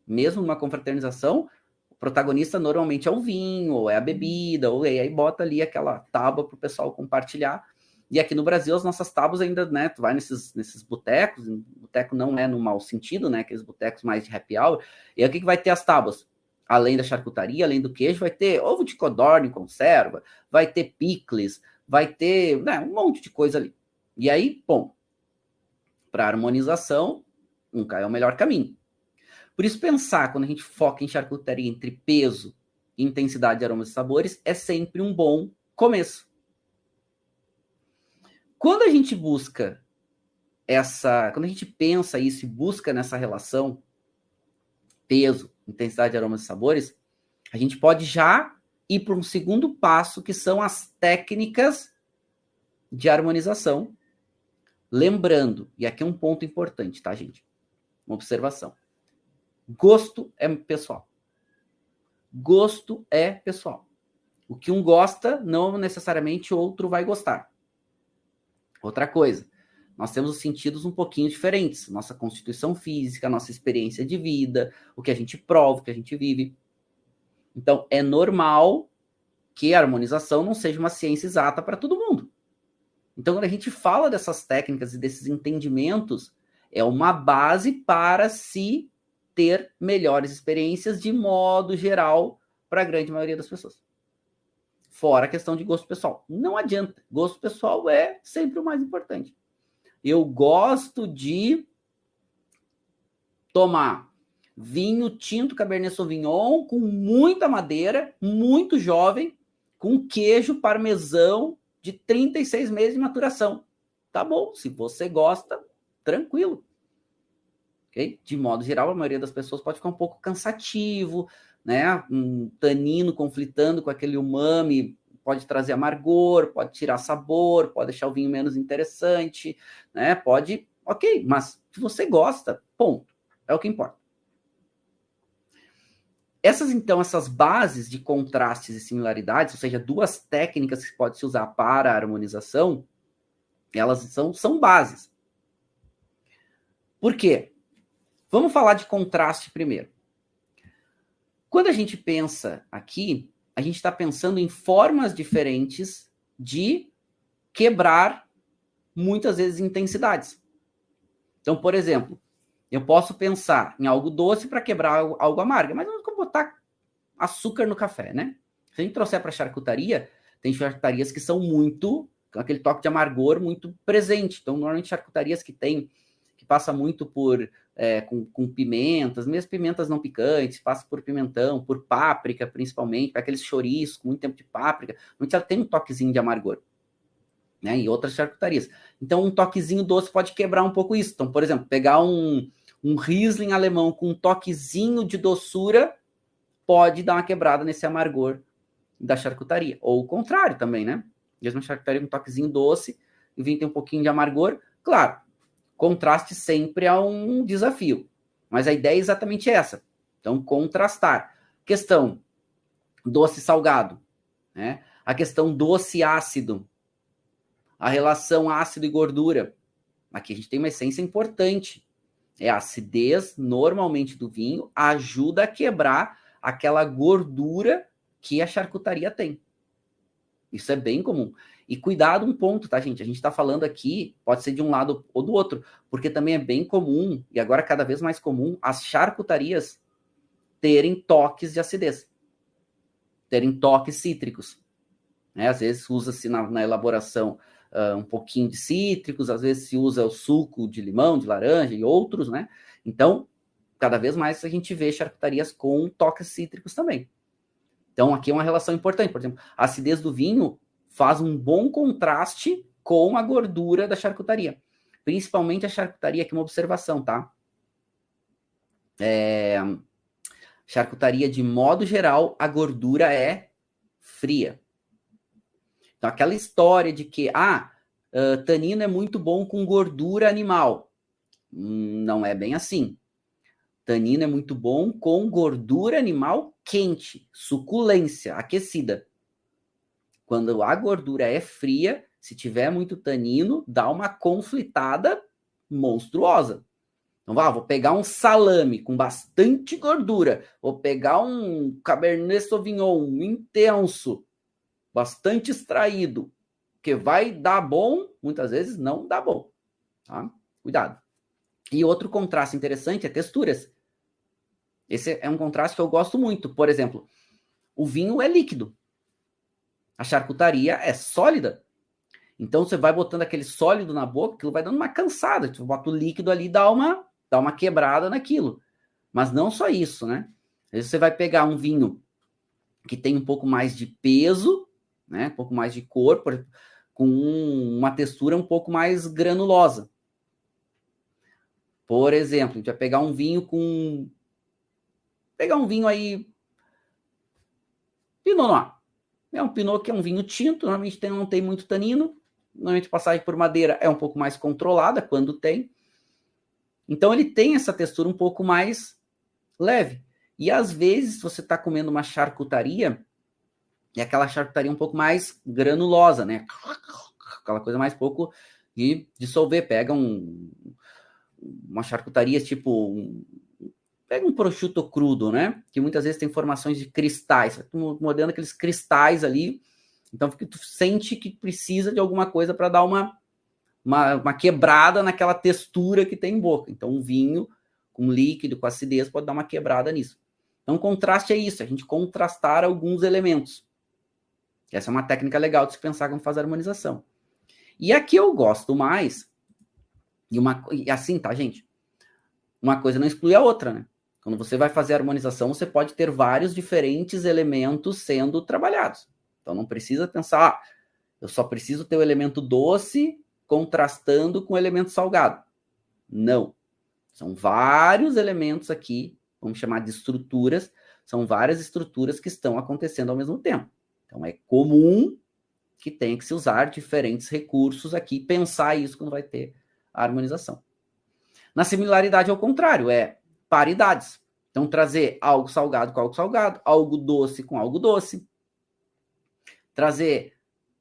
Mesmo numa confraternização, o protagonista normalmente é o vinho, ou é a bebida, ou aí bota ali aquela tábua para o pessoal compartilhar. E aqui no Brasil, as nossas tábuas ainda, né, tu vai nesses botecos, boteco não é no mau sentido, né, aqueles botecos mais de happy hour, e aí o que vai ter as tábuas? Além da charcutaria, além do queijo, vai ter ovo de codorna em conserva, vai ter picles, vai ter, né, um monte de coisa ali. E aí, bom, para harmonização, nunca é o melhor caminho. Por isso, pensar, quando a gente foca em charcutaria entre peso e intensidade de aromas e sabores, é sempre um bom começo. Quando a gente busca quando a gente pensa isso e busca nessa relação peso, intensidade de aromas e sabores, a gente pode já ir para um segundo passo, que são as técnicas de harmonização. Lembrando, e aqui é um ponto importante, tá, gente? Uma observação. Gosto é pessoal. Gosto é pessoal. O que um gosta, não necessariamente o outro vai gostar. Outra coisa, nós temos os sentidos um pouquinho diferentes. Nossa constituição física, nossa experiência de vida, o que a gente prova, o que a gente vive. Então, é normal que a harmonização não seja uma ciência exata para todo mundo. Então, quando a gente fala dessas técnicas e desses entendimentos, é uma base para se ter melhores experiências de modo geral para a grande maioria das pessoas. Fora a questão de gosto pessoal. Não adianta. Gosto pessoal é sempre o mais importante. Eu gosto de tomar vinho tinto Cabernet Sauvignon com muita madeira, muito jovem, com queijo parmesão de 36 meses de maturação. Tá bom, se você gosta, tranquilo. Okay? De modo geral, a maioria das pessoas pode ficar um pouco cansativo, né? Um tanino conflitando com aquele umami pode trazer amargor, pode tirar sabor, pode deixar o vinho menos interessante, né? Pode, ok, mas se você gosta, ponto. É o que importa. Essas bases de contrastes e similaridades, ou seja, duas técnicas que pode se usar para a harmonização, elas são bases. Por quê? Vamos falar de contraste primeiro. Quando a gente pensa aqui, a gente está pensando em formas diferentes de quebrar, muitas vezes, intensidades. Então, por exemplo, eu posso pensar em algo doce para quebrar algo amargo, mas não vou botar açúcar no café, né? Se a gente trouxer para charcutaria, tem charcutarias que são muito, com aquele toque de amargor muito presente. Então, normalmente charcutarias que passa muito por com pimentas, mesmo pimentas não picantes, passa por pimentão, por páprica, principalmente, aqueles chouriços com muito tempo de páprica, normalmente ela tem um toquezinho de amargor, né? E outras charcutarias. Então, um toquezinho doce pode quebrar um pouco isso. Então, por exemplo, pegar um Riesling alemão com um toquezinho de doçura pode dar uma quebrada nesse amargor da charcutaria. Ou o contrário também, né? Mesmo charcutaria com um toquezinho doce, e o vinho tem um pouquinho de amargor. Claro, contraste sempre é um desafio. Mas a ideia é exatamente essa. Então, contrastar. Questão doce-salgado, né? A questão doce-ácido. A relação ácido e gordura. Aqui a gente tem uma essência importante. A acidez, normalmente, do vinho ajuda a quebrar aquela gordura que a charcutaria tem. Isso é bem comum. E cuidado um ponto, tá, gente? A gente está falando aqui, pode ser de um lado ou do outro, porque também é bem comum, e agora cada vez mais comum, as charcutarias terem toques de acidez, terem toques cítricos. Né? Às vezes usa-se na elaboração um pouquinho de cítricos, às vezes se usa o suco de limão, de laranja e outros, né? Então, cada vez mais a gente vê charcutarias com toques cítricos também. Então, aqui é uma relação importante. Por exemplo, a acidez do vinho faz um bom contraste com a gordura da charcutaria. Principalmente a charcutaria, aqui uma observação, tá? Charcutaria, de modo geral, a gordura é fria. Então, aquela história de que, tanino é muito bom com gordura animal. Não é bem assim. Tanino é muito bom com gordura animal quente, suculência, aquecida. Quando a gordura é fria, se tiver muito tanino, dá uma conflitada monstruosa. Então, vou pegar um salame com bastante gordura, vou pegar um Cabernet Sauvignon intenso, bastante extraído, que vai dar bom, muitas vezes não dá bom. Tá? Cuidado. E outro contraste interessante é texturas. Esse é um contraste que eu gosto muito. Por exemplo, o vinho é líquido. A charcutaria é sólida. Então, você vai botando aquele sólido na boca, aquilo vai dando uma cansada. Tu bota o líquido ali e dá uma quebrada naquilo. Mas não só isso, né? Às vezes você vai pegar um vinho que tem um pouco mais de peso, né? Um pouco mais de cor, com uma textura um pouco mais granulosa. Por exemplo, a gente vai pegar um vinho com... Pegar um vinho aí... Pinot Noir. É um Pinot que é um vinho tinto, normalmente não tem muito tanino. Normalmente a passagem por madeira é um pouco mais controlada, quando tem. Então ele tem essa textura um pouco mais leve. E às vezes você está comendo uma charcutaria, é aquela charcutaria um pouco mais granulosa, né? Aquela coisa mais pouco de dissolver. Pega uma charcutaria tipo Pega um prosciutto crudo, né? Que muitas vezes tem formações de cristais. Tu mordendo aqueles cristais ali. Então, porque tu sente que precisa de alguma coisa para dar uma quebrada naquela textura que tem em boca. Então, um vinho com líquido, com acidez, pode dar uma quebrada nisso. Então, contraste é isso. A gente contrastar alguns elementos. Essa é uma técnica legal de se pensar quando faz a harmonização. E aqui eu gosto mais... E assim, tá, gente? Uma coisa não exclui a outra, né? Quando você vai fazer a harmonização, você pode ter vários diferentes elementos sendo trabalhados. Então não precisa pensar, eu só preciso ter o elemento doce contrastando com o elemento salgado. Não. São vários elementos aqui, vamos chamar de estruturas, são várias estruturas que estão acontecendo ao mesmo tempo. Então é comum que tenha que se usar diferentes recursos aqui, pensar isso quando vai ter a harmonização. Na similaridade, ao contrário, é paridades. Então, trazer algo salgado com algo salgado, algo doce com algo doce. Trazer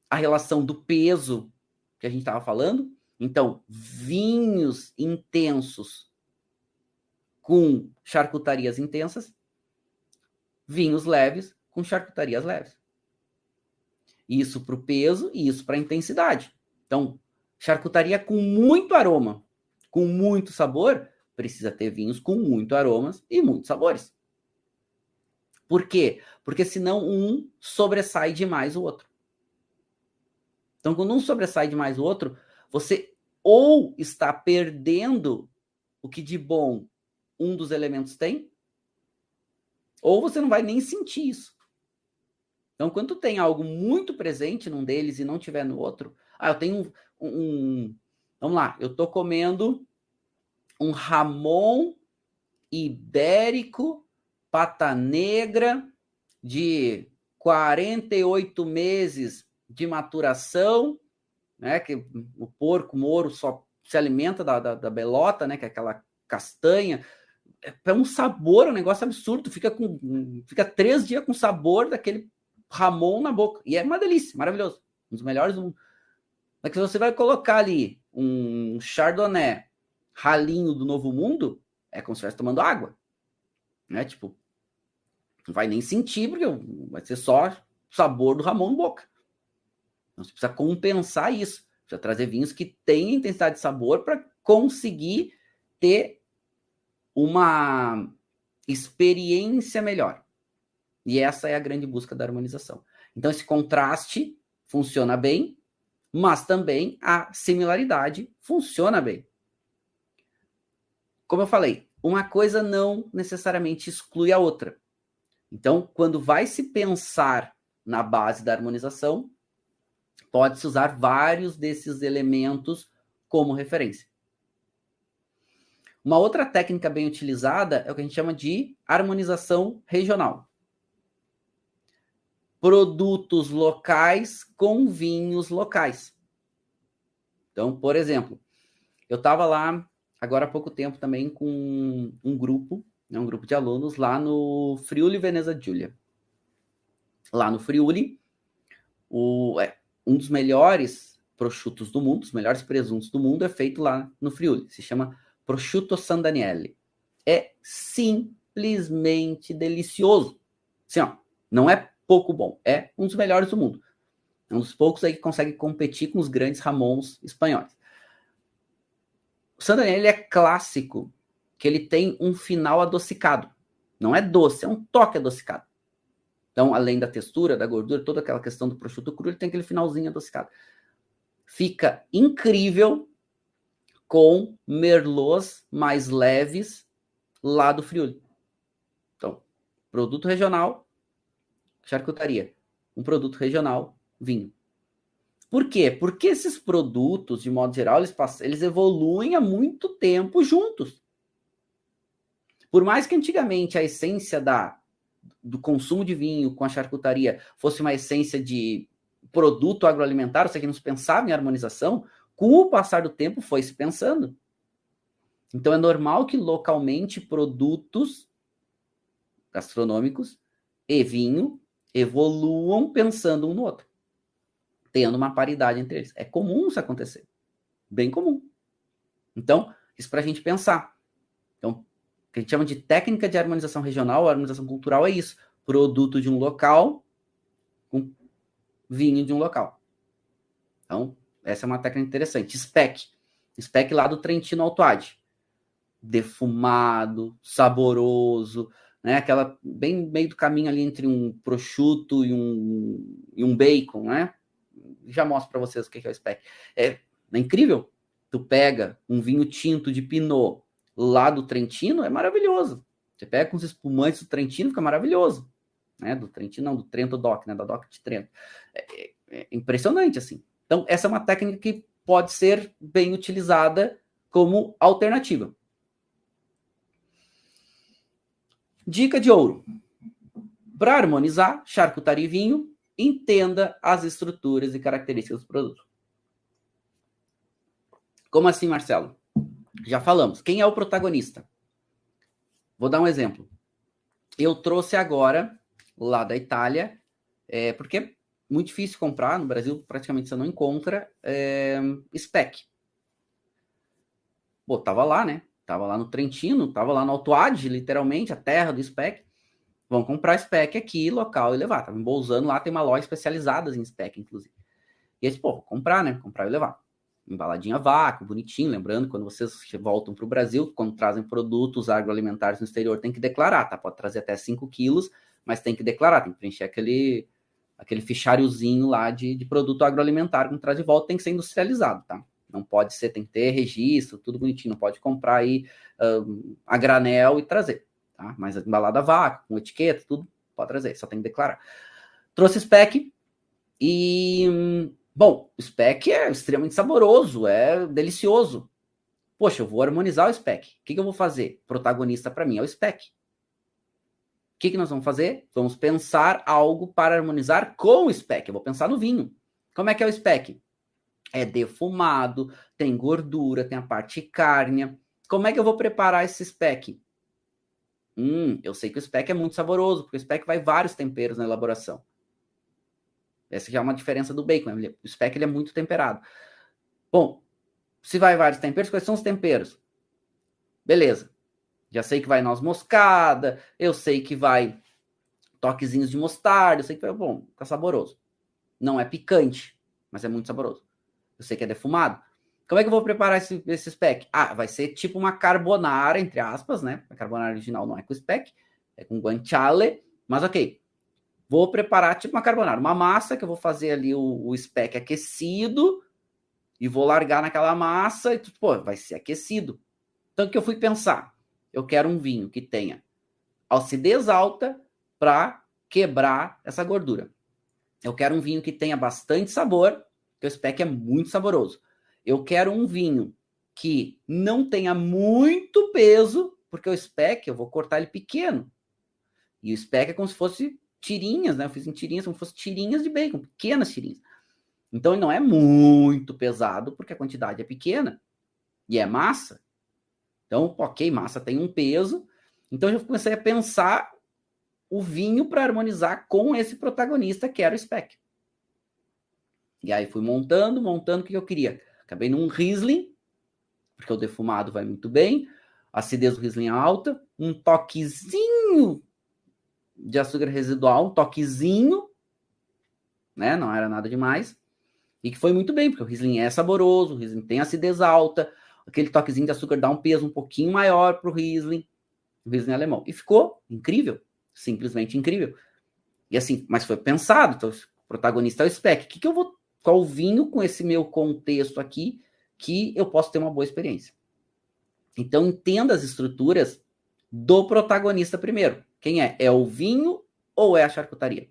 a relação do peso que a gente estava falando. Então, vinhos intensos com charcutarias intensas. Vinhos leves com charcutarias leves. Isso para o peso e isso para a intensidade. Então, charcutaria com muito aroma, com muito sabor, precisa ter vinhos com muito aromas e muitos sabores. Por quê? Porque senão um sobressai demais o outro. Então, quando um sobressai demais o outro, você ou está perdendo o que de bom um dos elementos tem, ou você não vai nem sentir isso. Então, quando tu tem algo muito presente num deles e não tiver no outro, eu tenho vamos lá, eu estou comendo um Ramon ibérico, pata negra, de 48 meses de maturação, né? Que o porco moro só se alimenta da belota, né? Que é aquela castanha. É um sabor, um negócio absurdo. Fica 3 dias com sabor daquele Ramon na boca. E é uma delícia, maravilhoso. Um dos melhores do mundo. Mas que você vai colocar ali um Chardonnay ralinho do Novo Mundo, é como se estivesse tomando água. Né? Tipo, não vai nem sentir, porque vai ser só sabor do Ramon na boca. Então você precisa compensar isso. Precisa trazer vinhos que tenham intensidade de sabor para conseguir ter uma experiência melhor. E essa é a grande busca da harmonização. Então esse contraste funciona bem, mas também a similaridade funciona bem. Como eu falei, uma coisa não necessariamente exclui a outra. Então, quando vai se pensar na base da harmonização, pode-se usar vários desses elementos como referência. Uma outra técnica bem utilizada é o que a gente chama de harmonização regional. Produtos locais com vinhos locais. Então, por exemplo, eu estava lá agora há pouco tempo também com um grupo de alunos lá no Friuli Veneza Giulia. Lá no Friuli, um dos melhores prosciuttos do mundo, os melhores presuntos do mundo é feito lá no Friuli. Se chama Prosciutto San Daniele. É simplesmente delicioso. Assim, não é pouco bom, é um dos melhores do mundo. É um dos poucos aí que consegue competir com os grandes Ramons espanhóis. O San Daniele é clássico, que ele tem um final adocicado. Não é doce, é um toque adocicado. Então, além da textura, da gordura, toda aquela questão do prosciutto cru, ele tem aquele finalzinho adocicado. Fica incrível com merlots mais leves lá do Friuli. Então, produto regional, charcutaria. Um produto regional, vinho. Por quê? Porque esses produtos, de modo geral, eles evoluem há muito tempo juntos. Por mais que antigamente a essência do consumo de vinho com a charcutaria fosse uma essência de produto agroalimentar, ou seja, que não se pensava em harmonização, com o passar do tempo foi se pensando. Então é normal que localmente produtos gastronômicos e vinho evoluam pensando um no outro, tendo uma paridade entre eles. É comum isso acontecer. Bem comum. Então, isso para a gente pensar. Então, que a gente chama de técnica de harmonização regional, harmonização cultural é isso. Produto de um local com vinho de um local. Então, essa é uma técnica interessante. SPEC lá do Trentino Alto Adige. Defumado, saboroso, né? Aquela bem meio do caminho ali entre um prosciutto e um bacon, né? Já mostro para vocês o que é o SPEC. É incrível. Tu pega um vinho tinto de Pinot lá do Trentino, é maravilhoso. Você pega com os espumantes do Trentino, fica maravilhoso. Né? Do Trentino, não, do Trento DOC, né? Da DOC de Trento. É impressionante, assim. Então, essa é uma técnica que pode ser bem utilizada como alternativa. Dica de ouro. Para harmonizar charcutaria e vinho, entenda as estruturas e características do produto. Como assim, Marcelo? Já falamos. Quem é o protagonista? Vou dar um exemplo. Eu trouxe agora, lá da Itália, porque é muito difícil comprar, no Brasil praticamente você não encontra, SPEC. Pô, tava lá, né? Tava lá no Trentino, tava lá no Alto Adige, literalmente, a terra do SPEC. Vão comprar SPEC aqui, local, e levar. Tava em Bolzano, lá tem uma loja especializada em SPEC, inclusive. E aí, pô, vou comprar, né? Comprar e levar. Embaladinha a vácuo, bonitinho. Lembrando, quando vocês voltam para o Brasil, quando trazem produtos agroalimentares no exterior, tem que declarar, tá? Pode trazer até 5 quilos, mas tem que declarar, tem que preencher aquele fichariozinho lá de produto agroalimentar que traz de volta, tem que ser industrializado, tá? Não pode ser, tem que ter registro, tudo bonitinho, não pode comprar aí a granel e trazer, tá? Mas embalado a vácuo, com etiqueta, tudo, pode trazer, só tem que declarar. Trouxe SPEC e... Bom, o SPEC é extremamente saboroso, é delicioso. Poxa, eu vou harmonizar o SPEC. O que eu vou fazer? Protagonista para mim é o SPEC. O que nós vamos fazer? Vamos pensar algo para harmonizar com o SPEC. Eu vou pensar no vinho. Como é que é o SPEC? É defumado, tem gordura, tem a parte cárnea. Como é que eu vou preparar esse SPEC? Eu sei que o SPEC é muito saboroso, porque o SPEC vai vários temperos na elaboração. Essa já é uma diferença do bacon. O SPEC ele é muito temperado. Bom, se vai vários temperos, quais são os temperos? Beleza. Já sei que vai noz moscada, eu sei que vai toquezinhos de mostarda, eu sei que vai, bom, tá saboroso. Não é picante, mas é muito saboroso. Eu sei que é defumado. Como é que eu vou preparar esse SPEC? Vai ser tipo uma carbonara, entre aspas, né? A carbonara original não é com SPEC, é com guanciale, mas ok. Vou preparar tipo uma carbonara, uma massa que eu vou fazer ali o SPEC aquecido e vou largar naquela massa e pô, vai ser aquecido. Então o que eu fui pensar? Eu quero um vinho que tenha acidez alta para quebrar essa gordura. Eu quero um vinho que tenha bastante sabor, porque o SPEC é muito saboroso. Eu quero um vinho que não tenha muito peso, porque o SPEC eu vou cortar ele pequeno. E o SPEC é como se fosse tirinhas, né? Eu fiz em tirinhas, como se fosse tirinhas de bacon, pequenas tirinhas. Então ele não é muito pesado, porque a quantidade é pequena. E é massa. Então, ok, massa tem um peso. Então eu comecei a pensar o vinho para harmonizar com esse protagonista, que era o SPEC. E aí fui montando o que eu queria. Acabei num Riesling, porque o defumado vai muito bem, a acidez do Riesling é alta, um toquezinho de açúcar residual, um toquezinho, né? Não era nada demais. E que foi muito bem, porque o Riesling é saboroso, o Riesling tem acidez alta, aquele toquezinho de açúcar dá um peso um pouquinho maior para o Riesling alemão. E ficou incrível, simplesmente incrível. E assim, mas foi pensado, então, o protagonista é o SPEC. Qual vinho com esse meu contexto aqui que eu posso ter uma boa experiência? Então, entenda as estruturas do protagonista primeiro. Quem é? É o vinho ou é a charcutaria?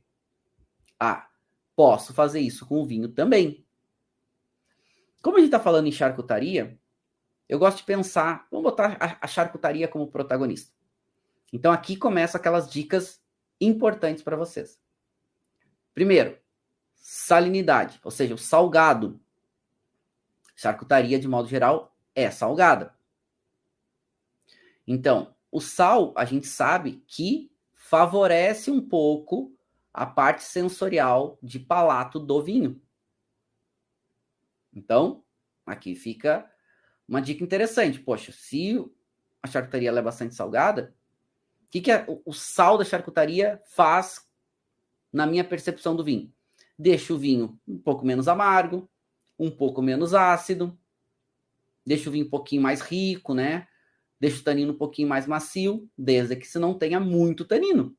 Posso fazer isso com o vinho também. Como a gente está falando em charcutaria, eu gosto de pensar, vamos botar a charcutaria como protagonista. Então, aqui começam aquelas dicas importantes para vocês. Primeiro, salinidade, ou seja, o salgado. Charcutaria, de modo geral, é salgada. Então, o sal, a gente sabe que favorece um pouco a parte sensorial de palato do vinho. Então, aqui fica uma dica interessante. Poxa, se a charcutaria ela é bastante salgada, o que o sal da charcutaria faz na minha percepção do vinho? Deixa o vinho um pouco menos amargo, um pouco menos ácido, deixa o vinho um pouquinho mais rico, né? Deixa o tanino um pouquinho mais macio, desde que se não tenha muito tanino.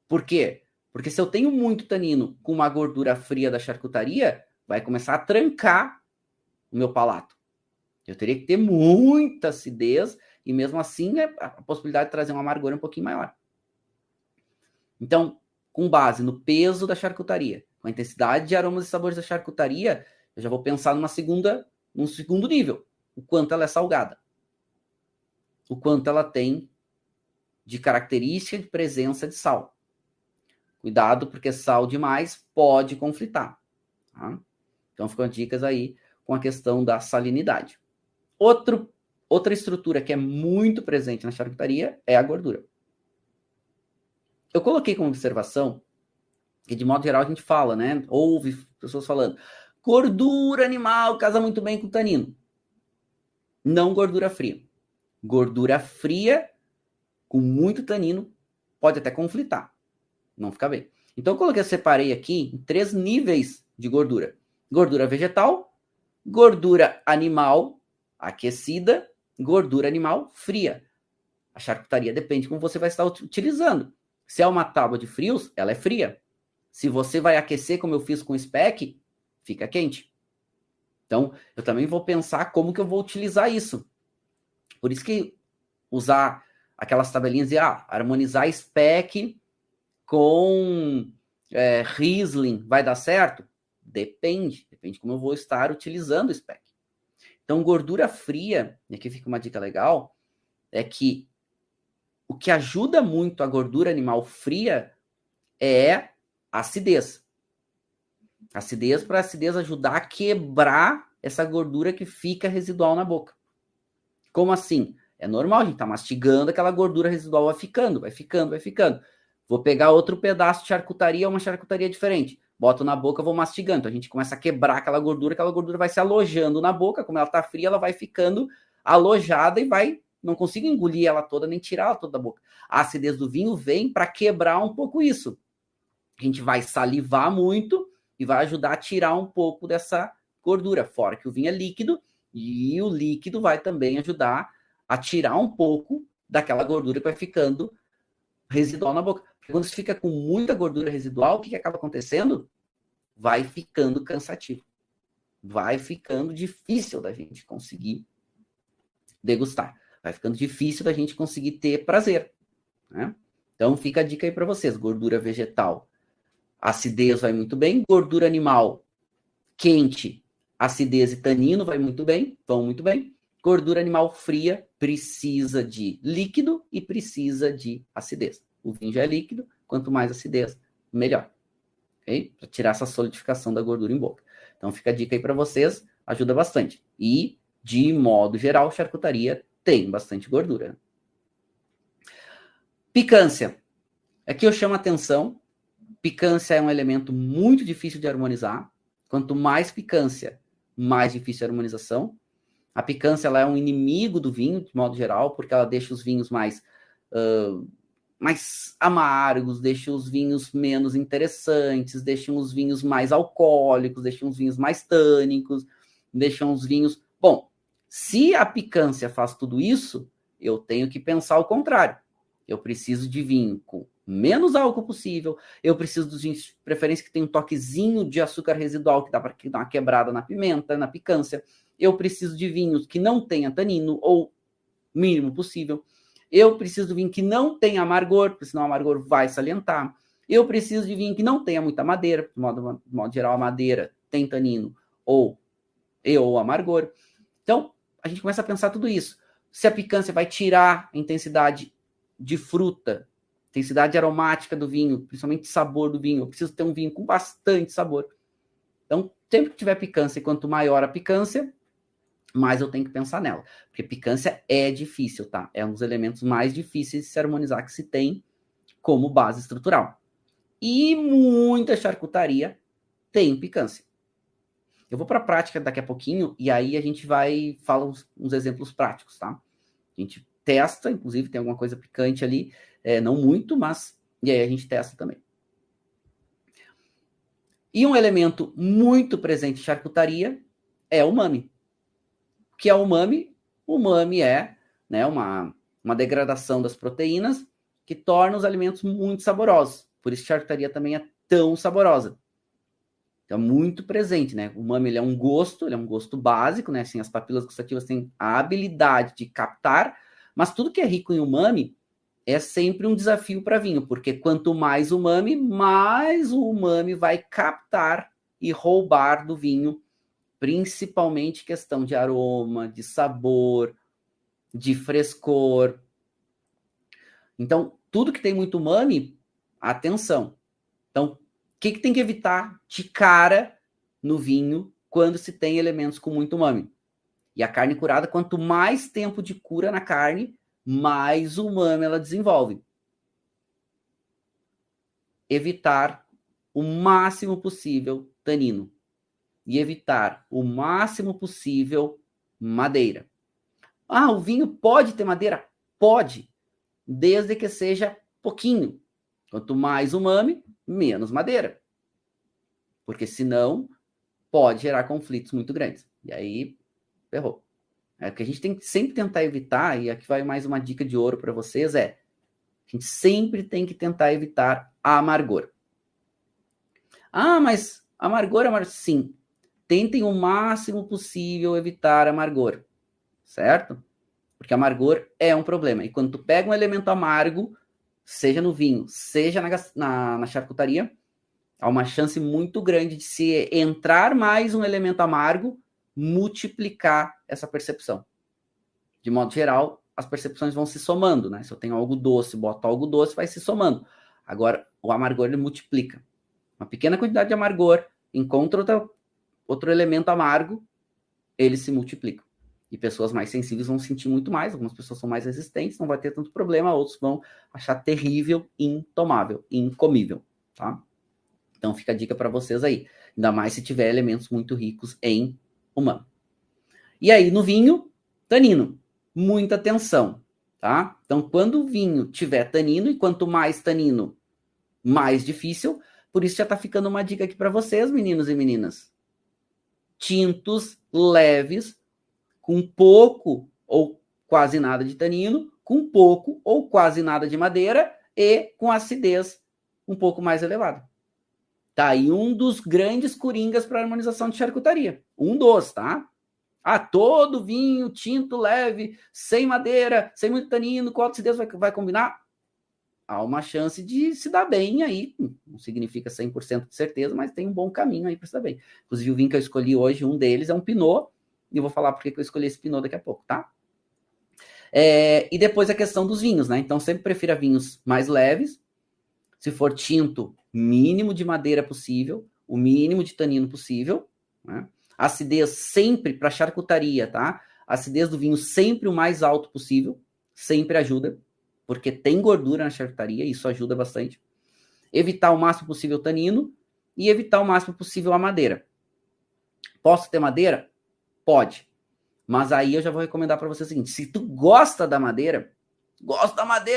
Por quê? Porque se eu tenho muito tanino com uma gordura fria da charcutaria, vai começar a trancar o meu palato. Eu teria que ter muita acidez e mesmo assim a possibilidade de trazer um amargor um pouquinho maior. Então, com base no peso da charcutaria, com a intensidade de aromas e sabores da charcutaria, eu já vou pensar num segundo nível. O quanto ela é salgada. O quanto ela tem de característica de presença de sal. Cuidado, porque sal demais pode conflitar. Tá? Então, ficam dicas aí com a questão da salinidade. Outra estrutura que é muito presente na charcutaria é a gordura. Eu coloquei como observação que, de modo geral, a gente fala, né? Ouve pessoas falando, gordura animal casa muito bem com tanino. Não gordura fria. Gordura fria com muito tanino pode até conflitar. Não fica bem. Então, eu separei aqui em 3 níveis de gordura. Gordura vegetal, gordura animal aquecida, gordura animal fria. A charcutaria depende de como você vai estar utilizando. Se é uma tábua de frios, ela é fria. Se você vai aquecer, como eu fiz com o speck, fica quente. Então, eu também vou pensar como que eu vou utilizar isso. Por isso que usar aquelas tabelinhas de harmonizar speck com Riesling vai dar certo? Depende de como eu vou estar utilizando o speck. Então, gordura fria, e aqui fica uma dica legal, é que o que ajuda muito a gordura animal fria é a acidez. Acidez para a acidez ajudar a quebrar essa gordura que fica residual na boca. Como assim? É normal, a gente tá mastigando, aquela gordura residual vai ficando. Vou pegar outro pedaço de charcutaria, uma charcutaria diferente. Boto na boca, vou mastigando. Então, a gente começa a quebrar aquela gordura vai se alojando na boca. Como ela tá fria, ela vai ficando alojada e não consigo engolir ela toda, nem tirar ela toda da boca. A acidez do vinho vem para quebrar um pouco isso. A gente vai salivar muito e vai ajudar a tirar um pouco dessa gordura. Fora que o vinho é líquido e o líquido vai também ajudar a tirar um pouco daquela gordura que vai ficando residual na boca. Porque quando você fica com muita gordura residual, o que acaba acontecendo? Vai ficando cansativo. Vai ficando difícil da gente conseguir degustar. Vai ficando difícil da gente conseguir ter prazer. Né? Então, fica a dica aí para vocês. Gordura vegetal, acidez vai muito bem. Gordura animal, quente, acidez e tanino vão muito bem. Gordura animal fria precisa de líquido e precisa de acidez. O vinho já é líquido, quanto mais acidez, melhor. Okay? Para tirar essa solidificação da gordura em boca. Então fica a dica aí para vocês, ajuda bastante. E, de modo geral, charcutaria tem bastante gordura. Picância. Aqui eu chamo a atenção. Picância é um elemento muito difícil de harmonizar. Quanto mais picância, mais difícil a harmonização. A picância ela é um inimigo do vinho, de modo geral, porque ela deixa os vinhos mais amargos, deixa os vinhos menos interessantes, deixa os vinhos mais alcoólicos, deixa os vinhos mais tânicos, deixa os vinhos... Bom, se a picância faz tudo isso, eu tenho que pensar o contrário. Eu preciso de vinho com menos álcool possível, eu preciso dos vinhos, de preferência, que tem um toquezinho de açúcar residual, que dá para dar uma quebrada na pimenta, na picância. Eu preciso de vinhos que não tenha tanino, ou mínimo possível. Eu preciso de vinho que não tenha amargor, porque senão o amargor vai salientar. Eu preciso de vinho que não tenha muita madeira, de modo geral, a madeira tem tanino ou amargor. Então, a gente começa a pensar tudo isso. Se a picância vai tirar a intensidade de fruta, intensidade aromática do vinho, principalmente sabor do vinho, eu preciso ter um vinho com bastante sabor. Então, sempre que tiver picância, e quanto maior a picância, mais eu tenho que pensar nela. Porque picância é difícil, tá? É um dos elementos mais difíceis de se harmonizar que se tem como base estrutural. E muita charcutaria tem picância. Eu vou para a prática daqui a pouquinho e aí a gente vai falar uns exemplos práticos, tá? A gente testa, inclusive tem alguma coisa picante ali, não muito, mas e aí a gente testa também. E um elemento muito presente em charcutaria é o umami. O que é o umami? O umami é, né, uma degradação das proteínas que torna os alimentos muito saborosos. Por isso charcutaria também é tão saborosa. Então, muito presente, né? O umami, ele é um gosto básico, né? Assim, as papilas gustativas têm a habilidade de captar, mas tudo que é rico em umami é sempre um desafio para vinho, porque quanto mais umami, mais o umami vai captar e roubar do vinho, principalmente questão de aroma, de sabor, de frescor. Então, tudo que tem muito umami, atenção. Então, o que tem que evitar de cara no vinho quando se tem elementos com muito umami? E a carne curada, quanto mais tempo de cura na carne, mais umami ela desenvolve. Evitar o máximo possível tanino. E evitar o máximo possível madeira. Ah, o vinho pode ter madeira? Pode, desde que seja pouquinho. Quanto mais umami, menos madeira. Porque senão pode gerar conflitos muito grandes. E aí, ferrou. O que a gente tem que sempre tentar evitar, e aqui vai mais uma dica de ouro para vocês, a gente sempre tem que tentar evitar a amargor. Ah, mas amargor, sim. Tentem o máximo possível evitar amargor, certo? Porque amargor é um problema. E quando tu pega um elemento amargo, seja no vinho, seja na charcutaria, há uma chance muito grande de se entrar mais um elemento amargo, multiplicar essa percepção. De modo geral, as percepções vão se somando, né? Se eu tenho algo doce, boto algo doce, vai se somando. Agora, o amargor, ele multiplica. Uma pequena quantidade de amargor, encontra outro elemento amargo, eles se multiplicam. E pessoas mais sensíveis vão sentir muito mais, algumas pessoas são mais resistentes, não vai ter tanto problema, outros vão achar terrível, intomável, incomível, tá? Então fica a dica para vocês aí, ainda mais se tiver elementos muito ricos em umami. E aí no vinho, tanino, muita atenção, tá? Então quando o vinho tiver tanino, e quanto mais tanino, mais difícil, por isso já tá ficando uma dica aqui para vocês, meninos e meninas. Tintos leves, com pouco ou quase nada de tanino, com pouco ou quase nada de madeira e com acidez um pouco mais elevada. Tá aí um dos grandes coringas para harmonização de charcutaria. Um dos, tá? Ah, todo vinho tinto leve, sem madeira, sem muito tanino, com alta acidez vai combinar? Há uma chance de se dar bem aí. Não significa 100% de certeza, mas tem um bom caminho aí para se dar bem. Inclusive, o vinho que eu escolhi hoje, um deles é um Pinot, e eu vou falar porque que eu escolhi esse Pinot daqui a pouco, tá? E depois a questão dos vinhos, né? Então, sempre prefira vinhos mais leves. Se for tinto, mínimo de madeira possível, o mínimo de tanino possível, né? Acidez sempre para charcutaria, tá? Acidez do vinho sempre o mais alto possível, sempre ajuda, porque tem gordura na charcutaria, isso ajuda bastante. Evitar o máximo possível o tanino e evitar o máximo possível a madeira. Posso ter madeira? Pode. Mas aí eu já vou recomendar para você o seguinte, se tu gosta da madeira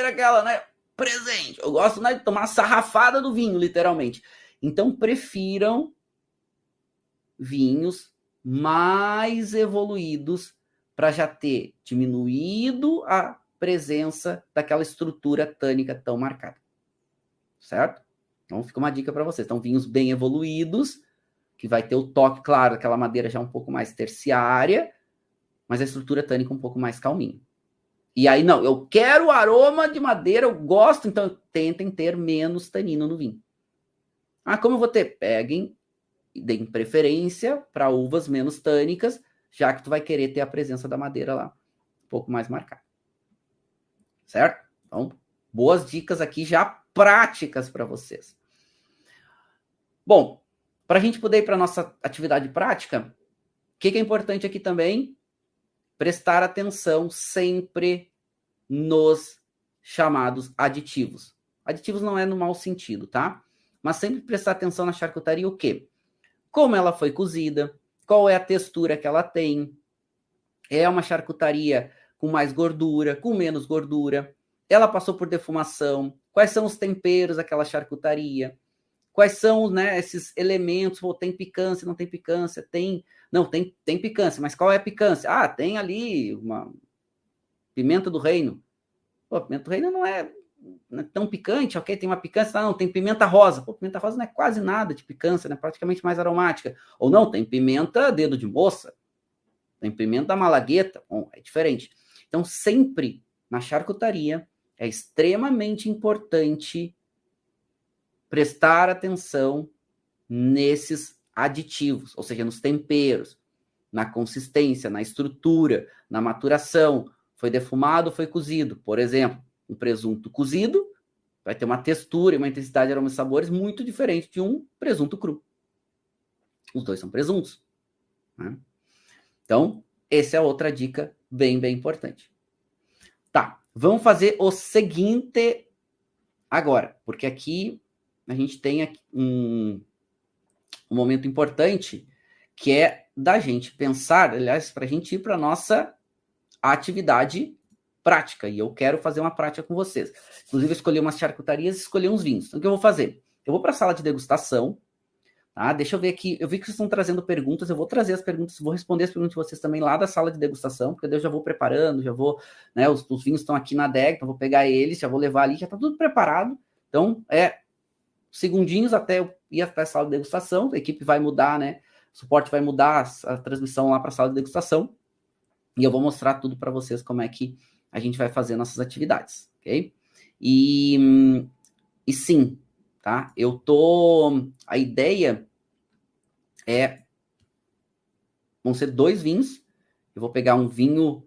aquela, né, presente, eu gosto, né, de tomar a sarrafada do vinho, literalmente. Então prefiram vinhos mais evoluídos para já ter diminuído a presença daquela estrutura tânica tão marcada. Certo? Então fica uma dica para vocês. Então vinhos bem evoluídos, que vai ter o toque, claro, aquela madeira já um pouco mais terciária, mas a estrutura tânica um pouco mais calminha. E aí, não, eu quero aroma de madeira, eu gosto, então tentem ter menos tanino no vinho. Ah, como eu vou ter? Peguem e deem preferência para uvas menos tânicas, já que tu vai querer ter a presença da madeira lá um pouco mais marcada. Certo? Então, boas dicas aqui já práticas para vocês. Bom, para a gente poder ir para a nossa atividade prática, o que é importante aqui também? Prestar atenção sempre nos chamados aditivos. Aditivos não é no mau sentido, tá? Mas sempre prestar atenção na charcutaria o quê? Como ela foi cozida, qual é a textura que ela tem. É uma charcutaria com mais gordura, com menos gordura. Ela passou por defumação. Quais são os temperos daquela charcutaria? Quais são, né, esses elementos? Pô, tem picância, não tem picância? Tem picância, mas qual é a picância? Ah, tem ali uma pimenta do reino. Pô, pimenta do reino não é tão picante, ok? Tem uma picância, não, tem pimenta rosa. Pô, pimenta rosa não é quase nada de picância, né? Praticamente mais aromática. Ou não, tem pimenta dedo de moça. Tem pimenta malagueta. Bom, é diferente. Então, sempre na charcutaria é extremamente importante prestar atenção nesses aditivos, ou seja, nos temperos, na consistência, na estrutura, na maturação. Foi defumado, foi cozido. Por exemplo, um presunto cozido vai ter uma textura e uma intensidade de aromas e sabores muito diferente de um presunto cru. Os dois são presuntos, né? Então, essa é outra dica bem, bem importante. Tá, vamos fazer o seguinte agora, porque aqui a gente tem um momento importante que é da gente pensar, aliás, para a gente ir para a nossa atividade prática, e eu quero fazer uma prática com vocês. Inclusive, eu escolhi umas charcutarias e escolhi uns vinhos. Então, o que eu vou fazer? Eu vou para a sala de degustação, tá? Deixa eu ver aqui, eu vi que vocês estão trazendo perguntas, eu vou trazer as perguntas, vou responder as perguntas de vocês também lá da sala de degustação, porque eu já vou preparando, já vou, né, os vinhos estão aqui na adega, então eu vou pegar eles, já vou levar ali, já está tudo preparado. Então, segundinhos até eu ir até a sala de degustação, a equipe vai mudar, né? O suporte vai mudar a transmissão lá para a sala de degustação, e eu vou mostrar tudo para vocês como é que a gente vai fazer nossas atividades, ok? E sim, tá? A ideia vão ser 2 vinhos. Eu vou pegar um vinho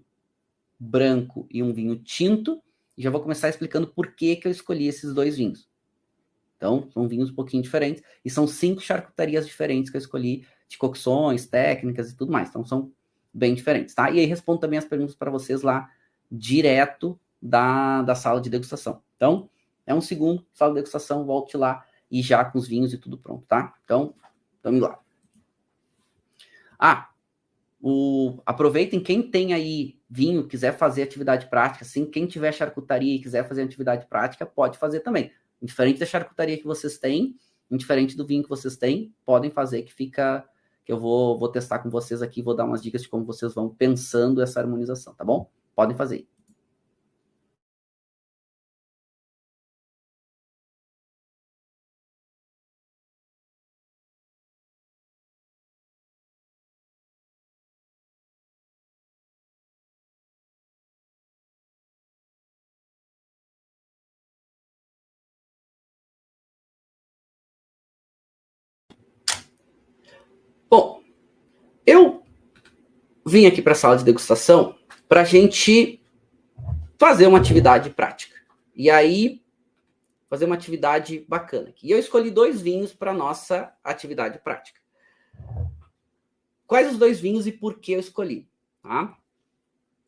branco e um vinho tinto, e já vou começar explicando por que eu escolhi esses 2 vinhos. Então, são vinhos um pouquinho diferentes, e são 5 charcutarias diferentes que eu escolhi, de cocções, técnicas e tudo mais. Então, são bem diferentes, tá? E aí, respondo também as perguntas para vocês lá, direto da sala de degustação. Então, é um segundo, sala de degustação, volte lá, e já com os vinhos e tudo pronto, tá? Então, vamos lá. Aproveitem, quem tem aí vinho, quiser fazer atividade prática, assim, quem tiver charcutaria e quiser fazer atividade prática, pode fazer também. Indiferente da charcutaria que vocês têm, indiferente do vinho que vocês têm, podem fazer que eu vou testar com vocês aqui, vou dar umas dicas de como vocês vão pensando essa harmonização, tá bom? Podem fazer. Bom, eu vim aqui para a sala de degustação para a gente fazer uma atividade prática. E aí, fazer uma atividade bacana. E eu escolhi 2 vinhos para nossa atividade prática. Quais os 2 vinhos e por que eu escolhi? Tá?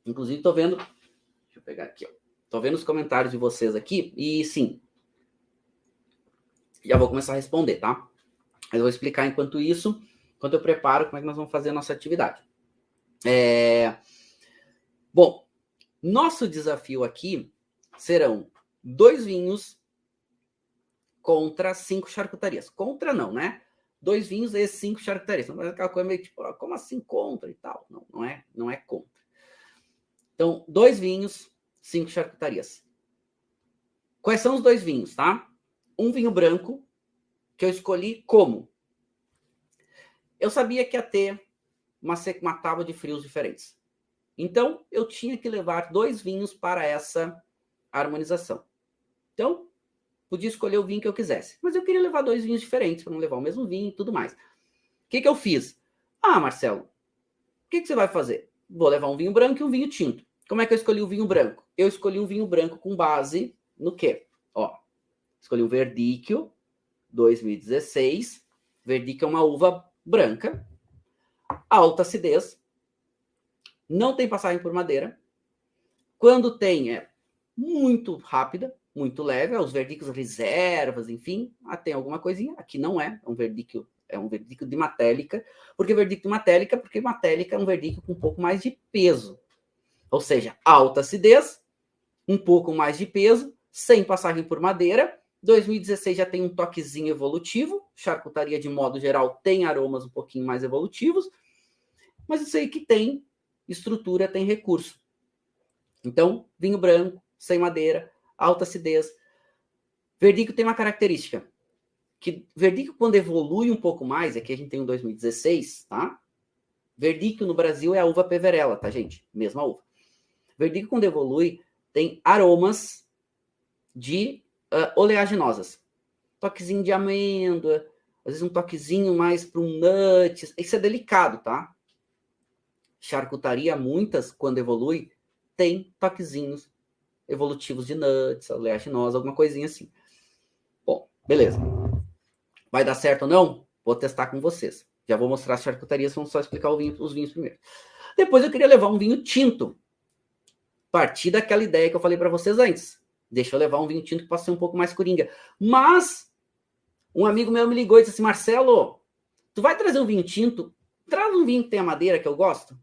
Inclusive, estou vendo... Deixa eu pegar aqui, ó. Estou vendo os comentários de vocês aqui. E sim, já vou começar a responder, tá? Mas eu vou explicar enquanto isso, enquanto eu preparo como é que nós vamos fazer a nossa atividade. Bom, nosso desafio aqui serão 2 vinhos contra 5 charcutarias. Contra não, né? 2 vinhos e 5 charcutarias. Então, aquela coisa meio tipo, como assim contra e tal? Não é contra. Então, 2 vinhos, 5 charcutarias. Quais são os 2 vinhos, tá? Um vinho branco, que eu escolhi como? Eu sabia que ia ter uma tábua de frios diferentes. Então, eu tinha que levar 2 vinhos para essa harmonização. Então, podia escolher o vinho que eu quisesse. Mas eu queria levar 2 vinhos diferentes, para não levar o mesmo vinho e tudo mais. O que eu fiz? Marcelo, o que você vai fazer? Vou levar um vinho branco e um vinho tinto. Como é que eu escolhi o vinho branco? Eu escolhi um vinho branco com base no quê? Escolhi um Verdicchio 2016. Verdicchio é uma uva branca, alta acidez, não tem passagem por madeira. Quando tem, é muito rápida, muito leve. Os Verdicchios reservas, enfim, tem alguma coisinha. Aqui não é um Verdicchio, é um Verdicchio de Matélica. Por que Verdicchio de Matélica? Porque Matélica é um Verdicchio com um pouco mais de peso. Ou seja, alta acidez, um pouco mais de peso, sem passagem por madeira. 2016 já tem um toquezinho evolutivo. Charcutaria, de modo geral, tem aromas um pouquinho mais evolutivos. Mas isso aí que tem estrutura, tem recurso. Então, vinho branco, sem madeira, alta acidez. Verdicchio tem uma característica. Que Verdicchio, quando evolui um pouco mais, aqui a gente tem um 2016, tá? Verdicchio no Brasil é a uva Peverella, tá, gente? Mesma uva. Verdicchio, quando evolui, tem aromas de oleaginosas. Toquezinho de amêndoa, às vezes um toquezinho mais para um nuts. Isso é delicado, tá? Charcutaria, muitas, quando evolui, tem toquezinhos evolutivos de nuts, oleaginosa, alguma coisinha assim. Bom, beleza. Vai dar certo ou não? Vou testar com vocês. Já vou mostrar as charcutarias, vamos só explicar os vinhos primeiro. Depois eu queria levar um vinho tinto. Partir daquela ideia que eu falei para vocês antes. Deixa eu levar um vinho tinto que possa ser um pouco mais coringa. Mas um amigo meu me ligou e disse assim, Marcelo, tu vai trazer um vinho tinto? Traz um vinho que tenha madeira, que eu gosto.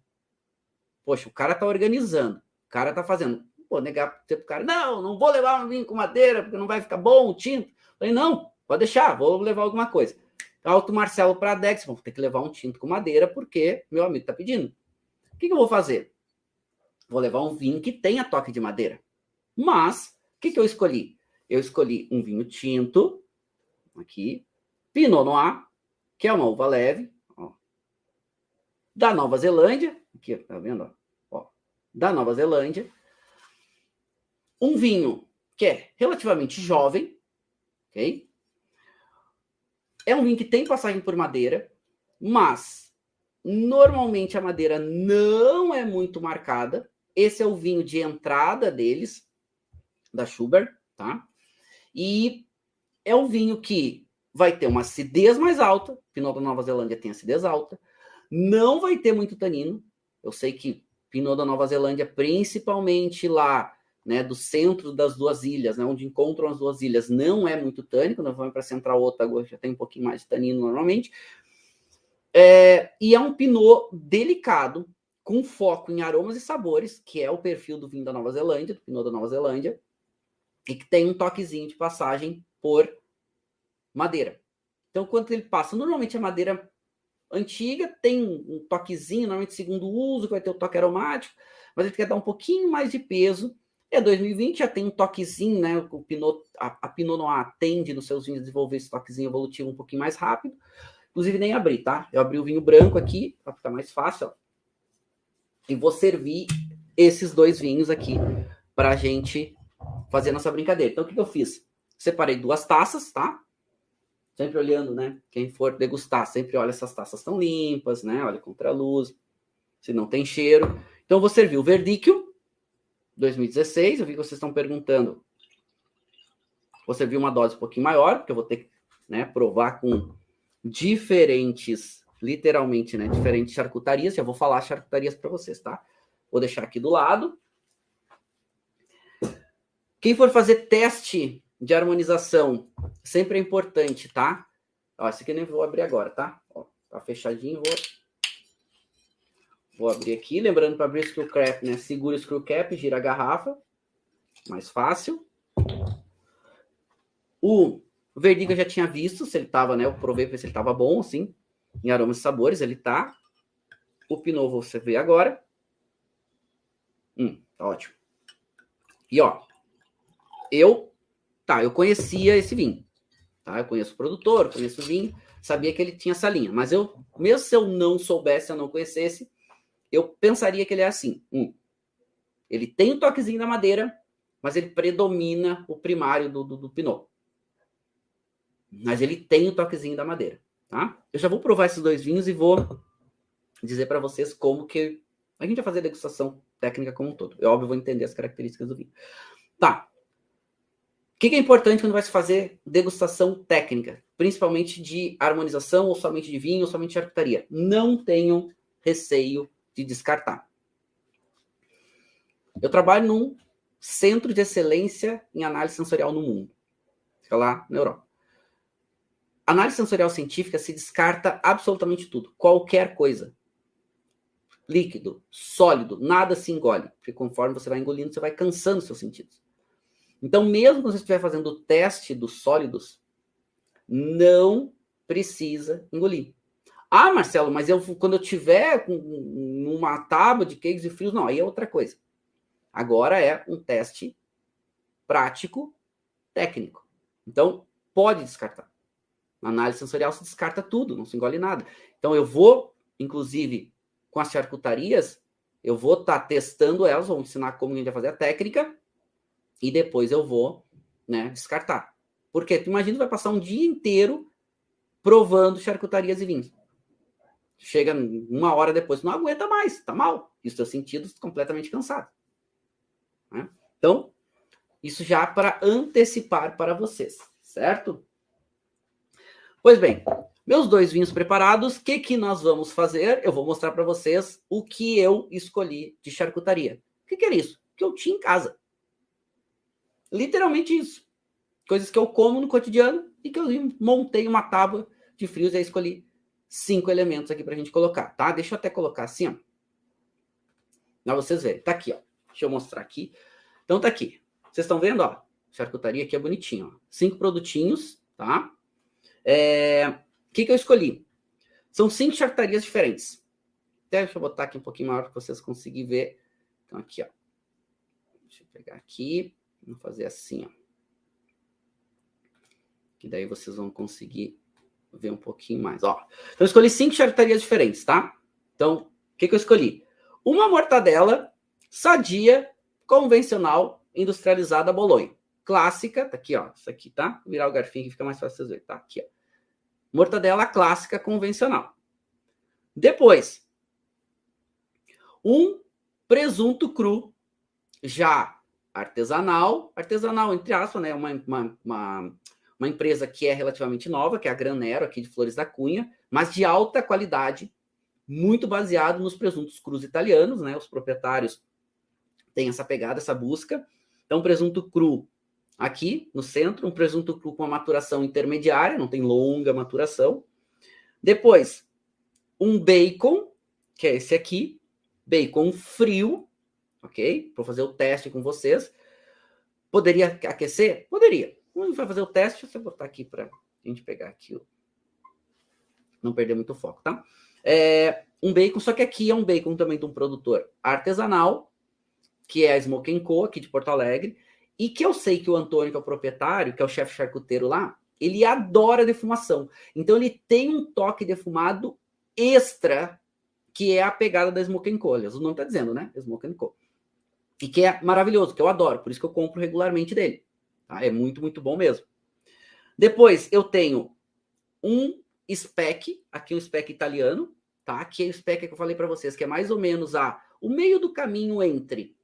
Poxa, o cara tá organizando. O cara tá fazendo. Vou negar pro cara. Não vou levar um vinho com madeira, porque não vai ficar bom o tinto. Falei, não, pode deixar, vou levar alguma coisa. Alto Marcelo Pradex, vou ter que levar um tinto com madeira, porque meu amigo tá pedindo. O que eu vou fazer? Vou levar um vinho que tenha toque de madeira. Mas, o que eu escolhi? Eu escolhi um vinho tinto, aqui, Pinot Noir, que é uma uva leve, ó, da Nova Zelândia, aqui, tá vendo? Ó, da Nova Zelândia. Um vinho que é relativamente jovem, ok? É um vinho que tem passagem por madeira, mas normalmente a madeira não é muito marcada. Esse é o vinho de entrada deles, da Schubert, tá? E é um vinho que vai ter uma acidez mais alta. Pinot da Nova Zelândia tem acidez alta. Não vai ter muito tanino. Eu sei que Pinot da Nova Zelândia, principalmente lá, né, do centro das duas ilhas, né, onde encontram as duas ilhas, não é muito tânico. Nós vamos para Central Otago, já tem um pouquinho mais de tanino normalmente. E é um Pinot delicado, com foco em aromas e sabores, que é o perfil do vinho da Nova Zelândia, do Pinot da Nova Zelândia, e que tem um toquezinho de passagem por madeira. Então, quando ele passa, normalmente a madeira antiga tem um toquezinho, normalmente segundo uso, que vai ter o toque aromático, mas ele quer dar um pouquinho mais de peso. 2020, já tem um toquezinho, né? O Pinot, a Pinot Noir tende nos seus vinhos a desenvolver esse toquezinho evolutivo um pouquinho mais rápido. Inclusive, nem abri, tá? Eu abri o vinho branco aqui, para ficar mais fácil, ó. E vou servir esses dois vinhos aqui para a gente fazer a nossa brincadeira. Então, o que eu fiz? Separei 2 taças, tá? Sempre olhando, né? Quem for degustar, sempre olha se as taças estão limpas, né? Olha contra a luz, se não tem cheiro. Então, eu vou servir o Verdicchio 2016. Eu vi que vocês estão perguntando. Vou servir uma dose um pouquinho maior, porque eu vou ter que, né, provar com diferentes, literalmente, né? Diferentes charcutarias. Já vou falar charcutarias para vocês, tá? Vou deixar aqui do lado. Quem for fazer teste de harmonização, sempre é importante, tá? Ó, esse aqui eu nem vou abrir agora, tá? Ó, tá fechadinho, vou abrir aqui. Lembrando, para abrir o screw cap, né? Segura o screw cap, gira a garrafa. Mais fácil. O Verdicchio eu já tinha visto se ele tava, né? Eu provei para ver se ele tava bom, assim, em aromas e sabores. Ele tá. O Pinot você vê agora. Tá ótimo. E, ó, eu conhecia esse vinho, tá? Eu conheço o produtor, conheço o vinho, sabia que ele tinha essa linha, mas eu, mesmo se eu não soubesse, se eu não conhecesse, eu pensaria que ele é assim. Ele tem um toquezinho da madeira, mas ele predomina o primário do Pinot. Mas ele tem o toquezinho da madeira, tá? Eu já vou provar esses dois vinhos e vou dizer para vocês como que a gente vai fazer a degustação técnica como um todo. Eu, óbvio, vou entender as características do vinho. Tá. O que é importante quando vai se fazer degustação técnica? Principalmente de harmonização, ou somente de vinho, ou somente de charcutaria. Não tenham receio de descartar. Eu trabalho num centro de excelência em análise sensorial no mundo. Fica lá na Europa. Análise sensorial científica se descarta absolutamente tudo. Qualquer coisa. líquido, sólido, nada se engole. Porque conforme você vai engolindo, você vai cansando seus sentidos. Então, mesmo quando você estiver fazendo o teste dos sólidos, não precisa engolir. Ah, Marcelo, mas quando eu tiver uma tábua de queijos e frios, não, aí é outra coisa. Agora é um teste prático, técnico. Então, pode descartar. Na análise sensorial se descarta tudo, não se engole nada. Então, eu vou, inclusive, com as charcutarias, eu vou estar testando elas, vou ensinar como a gente vai fazer a técnica, e depois eu vou, né, descartar. Porque tu imagina, vai passar um dia inteiro provando charcutarias e vinhos. Chega 1 hora depois, não aguenta mais, tá mal. E os teus sentidos completamente cansados. Né? Então, isso já para antecipar para vocês, certo? Pois bem, meus 2 vinhos preparados, o que nós vamos fazer? Eu vou mostrar para vocês o que eu escolhi de charcutaria. O que era isso? Que eu tinha em casa. Literalmente isso. Coisas que eu como no cotidiano e que eu montei uma tábua de frios e aí escolhi 5 elementos aqui pra gente colocar, tá? Deixa eu até colocar assim, ó. Pra vocês verem. Tá aqui, ó. Deixa eu mostrar aqui. Então tá aqui. Vocês estão vendo, ó? Charcutaria aqui é bonitinho, ó. 5 produtinhos, tá? O que eu escolhi? São 5 charcutarias diferentes. Até deixa eu botar aqui um pouquinho maior para vocês conseguirem ver. Então aqui, ó. Deixa eu pegar aqui. Vamos fazer assim, ó. Que daí vocês vão conseguir ver um pouquinho mais, ó. Então eu escolhi 5 charcutarias diferentes, tá? Então, o que eu escolhi? Uma mortadela sadia, convencional, industrializada Bolonha. Clássica, tá aqui, ó. Isso aqui, tá? Vou virar o garfinho que fica mais fácil vocês verem, tá? Aqui, ó. Mortadela clássica, convencional. Depois, um presunto cru, já artesanal entre aspas, né? Uma empresa que é relativamente nova, que é a Granero, aqui de Flores da Cunha, mas de alta qualidade, muito baseado nos presuntos crus italianos, né? Os proprietários têm essa pegada, essa busca. Então, presunto cru aqui no centro, um presunto cru com uma maturação intermediária, não tem longa maturação. Depois, um bacon, que é esse aqui, bacon frio, ok? Vou fazer o teste com vocês. Poderia aquecer? Poderia. Quando vai fazer o teste, você botar aqui para a gente pegar aqui, não perder muito foco, tá? Um bacon, só que aqui é um bacon também de um produtor artesanal, que é a Smoke & Co, aqui de Porto Alegre, e que eu sei que o Antônio, que é o proprietário, que é o chefe charcuteiro lá, ele adora defumação. Então, ele tem um toque defumado extra, que é a pegada da Smoke & Co. Aliás, o nome tá dizendo, né? Smoke & Co. E que é maravilhoso, que eu adoro, por isso que eu compro regularmente dele. Tá? É muito, muito bom mesmo. Depois, eu tenho um spec, aqui um spec italiano, tá? Que é o spec que eu falei para vocês, que é mais ou menos o meio do caminho entre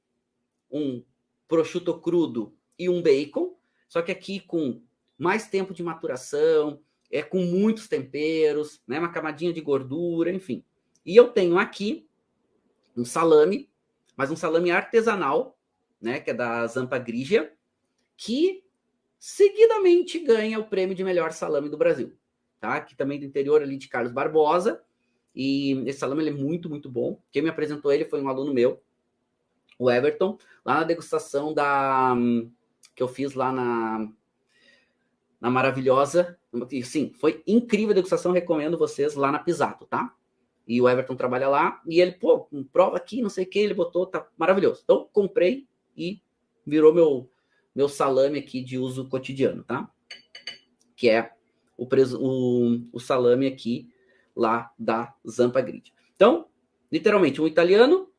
um prosciutto crudo e um bacon, só que aqui com mais tempo de maturação, com muitos temperos, né? Uma camadinha de gordura, enfim. E eu tenho aqui um salame, mas um salame artesanal, né? Que é da Zampa Grigia, que seguidamente ganha o prêmio de melhor salame do Brasil, tá? Que também do interior ali de Carlos Barbosa. E esse salame ele é muito, muito bom. Quem me apresentou ele foi um aluno meu, o Everton, lá na degustação que eu fiz lá na Maravilhosa. Sim, foi incrível a degustação, recomendo vocês lá na Pisato, tá? E o Everton trabalha lá, e ele, prova aqui, não sei o que, ele botou, tá maravilhoso. Então, comprei e virou meu salame aqui de uso cotidiano, tá? Que é o salame aqui lá da Zampa Grigia. Então, literalmente, um italiano,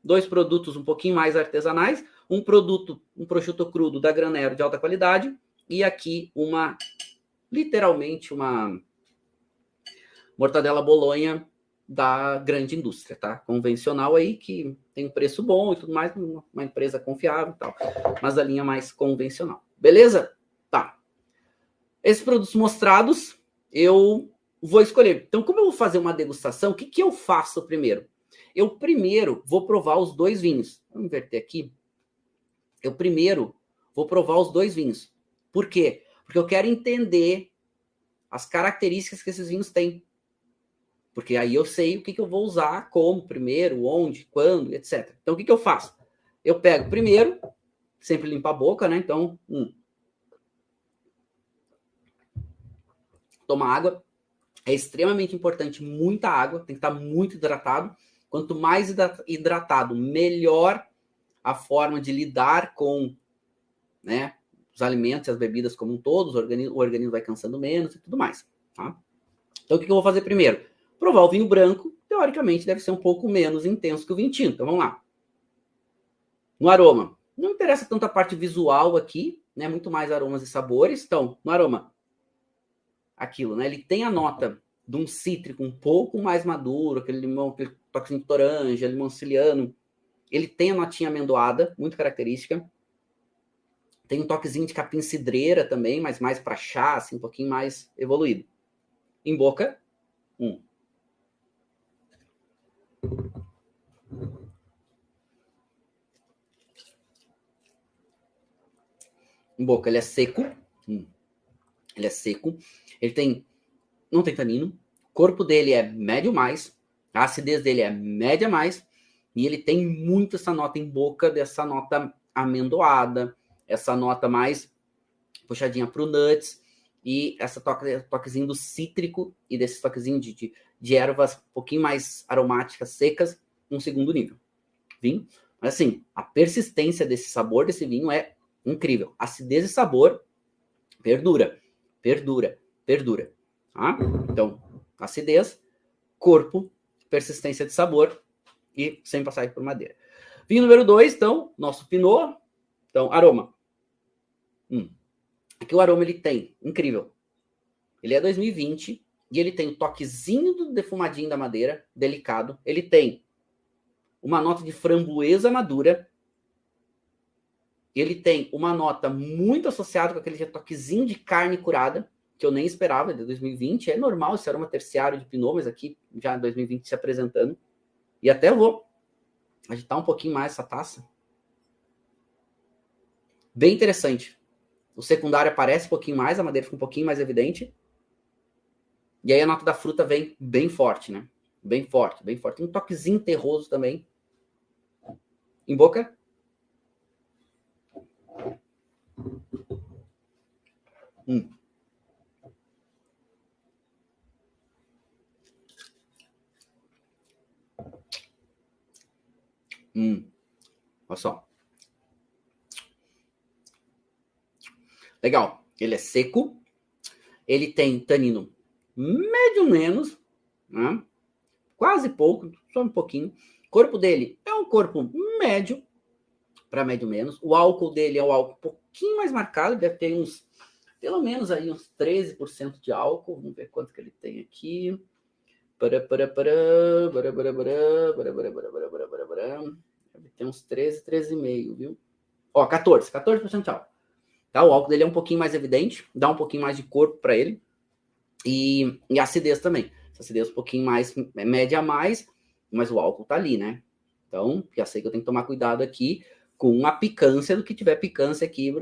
2 produtos um pouquinho mais artesanais, um prosciutto crudo da Granero de alta qualidade, e aqui literalmente uma mortadela Bolonha da grande indústria, tá? Convencional aí, que tem um preço bom e tudo mais, uma empresa confiável e tal, mas da linha mais convencional. Beleza? Tá. Esses produtos mostrados, eu vou escolher. Então, como eu vou fazer uma degustação, o que eu faço primeiro? Eu primeiro vou provar os 2 vinhos. Vamos inverter aqui. Eu primeiro vou provar os 2 vinhos. Por quê? Porque eu quero entender as características que esses vinhos têm. Porque aí eu sei o que eu vou usar, como, primeiro, onde, quando, etc. Então, o que eu faço? Eu pego primeiro, sempre limpo a boca, né? Então, toma água. É extremamente importante, muita água, tem que estar muito hidratado. Quanto mais hidratado, melhor a forma de lidar com, né, os alimentos e as bebidas como um todo, o organismo vai cansando menos e tudo mais. Tá? Então, o que eu vou fazer primeiro? Provar o vinho branco, teoricamente, deve ser um pouco menos intenso que o vinho tinto. Então, vamos lá. No aroma, não interessa tanto a parte visual aqui, né? Muito mais aromas e sabores. Então, no aroma, aquilo, né? Ele tem a nota de um cítrico um pouco mais maduro, aquele limão, aquele toquezinho de toranja, limão siciliano. Ele tem a notinha amendoada, muito característica. Tem um toquezinho de capim cidreira também, mas mais para chá, assim, um pouquinho mais evoluído. Em boca, Em boca, ele é seco. Ele é seco. Ele tem... Não tem tanino. O corpo dele é médio mais. A acidez dele é média mais. E ele tem muito essa nota em boca, dessa nota amendoada. Essa nota mais puxadinha pro nuts. E essa toquezinho do cítrico. E desse toquezinho de ervas um pouquinho mais aromáticas, secas. Um segundo nível. Vinho. Mas assim, a persistência desse sabor desse vinho é incrível. Acidez e sabor perdura. Tá? Então, acidez, corpo, persistência de sabor e sem passagem por madeira. Vinho número 2, então, nosso Pinot. Então, aroma. Aqui o aroma ele tem, incrível. Ele é 2020 e ele tem o toquezinho do defumadinho da madeira, delicado. Ele tem uma nota de framboesa madura. Ele tem uma nota muito associada com aquele toquezinho de carne curada, que eu nem esperava, de 2020. É normal esse aroma terciário de Pinot, mas aqui já em 2020 se apresentando. E até eu vou agitar um pouquinho mais essa taça. Bem interessante. O secundário aparece um pouquinho mais, a madeira fica um pouquinho mais evidente. E aí a nota da fruta vem bem forte, né? Bem forte. Tem um toquezinho terroso também. Em boca. Olha só. Legal. Ele é seco. Ele tem tanino médio menos, né? Quase pouco, só um pouquinho. O corpo dele é um corpo médio para médio menos. O álcool dele é um álcool um pouquinho mais marcado, deve ter uns, pelo menos aí uns 13% de álcool. Vamos ver quanto que ele tem aqui. Tem uns 13, 13,5, viu? Ó, 14% de álcool. Tá? O álcool dele é um pouquinho mais evidente, dá um pouquinho mais de corpo para ele. E acidez também. Essa acidez um pouquinho mais, média a mais, mas o álcool tá ali, né? Então, já sei que eu tenho que tomar cuidado aqui com a picância do que tiver picância aqui,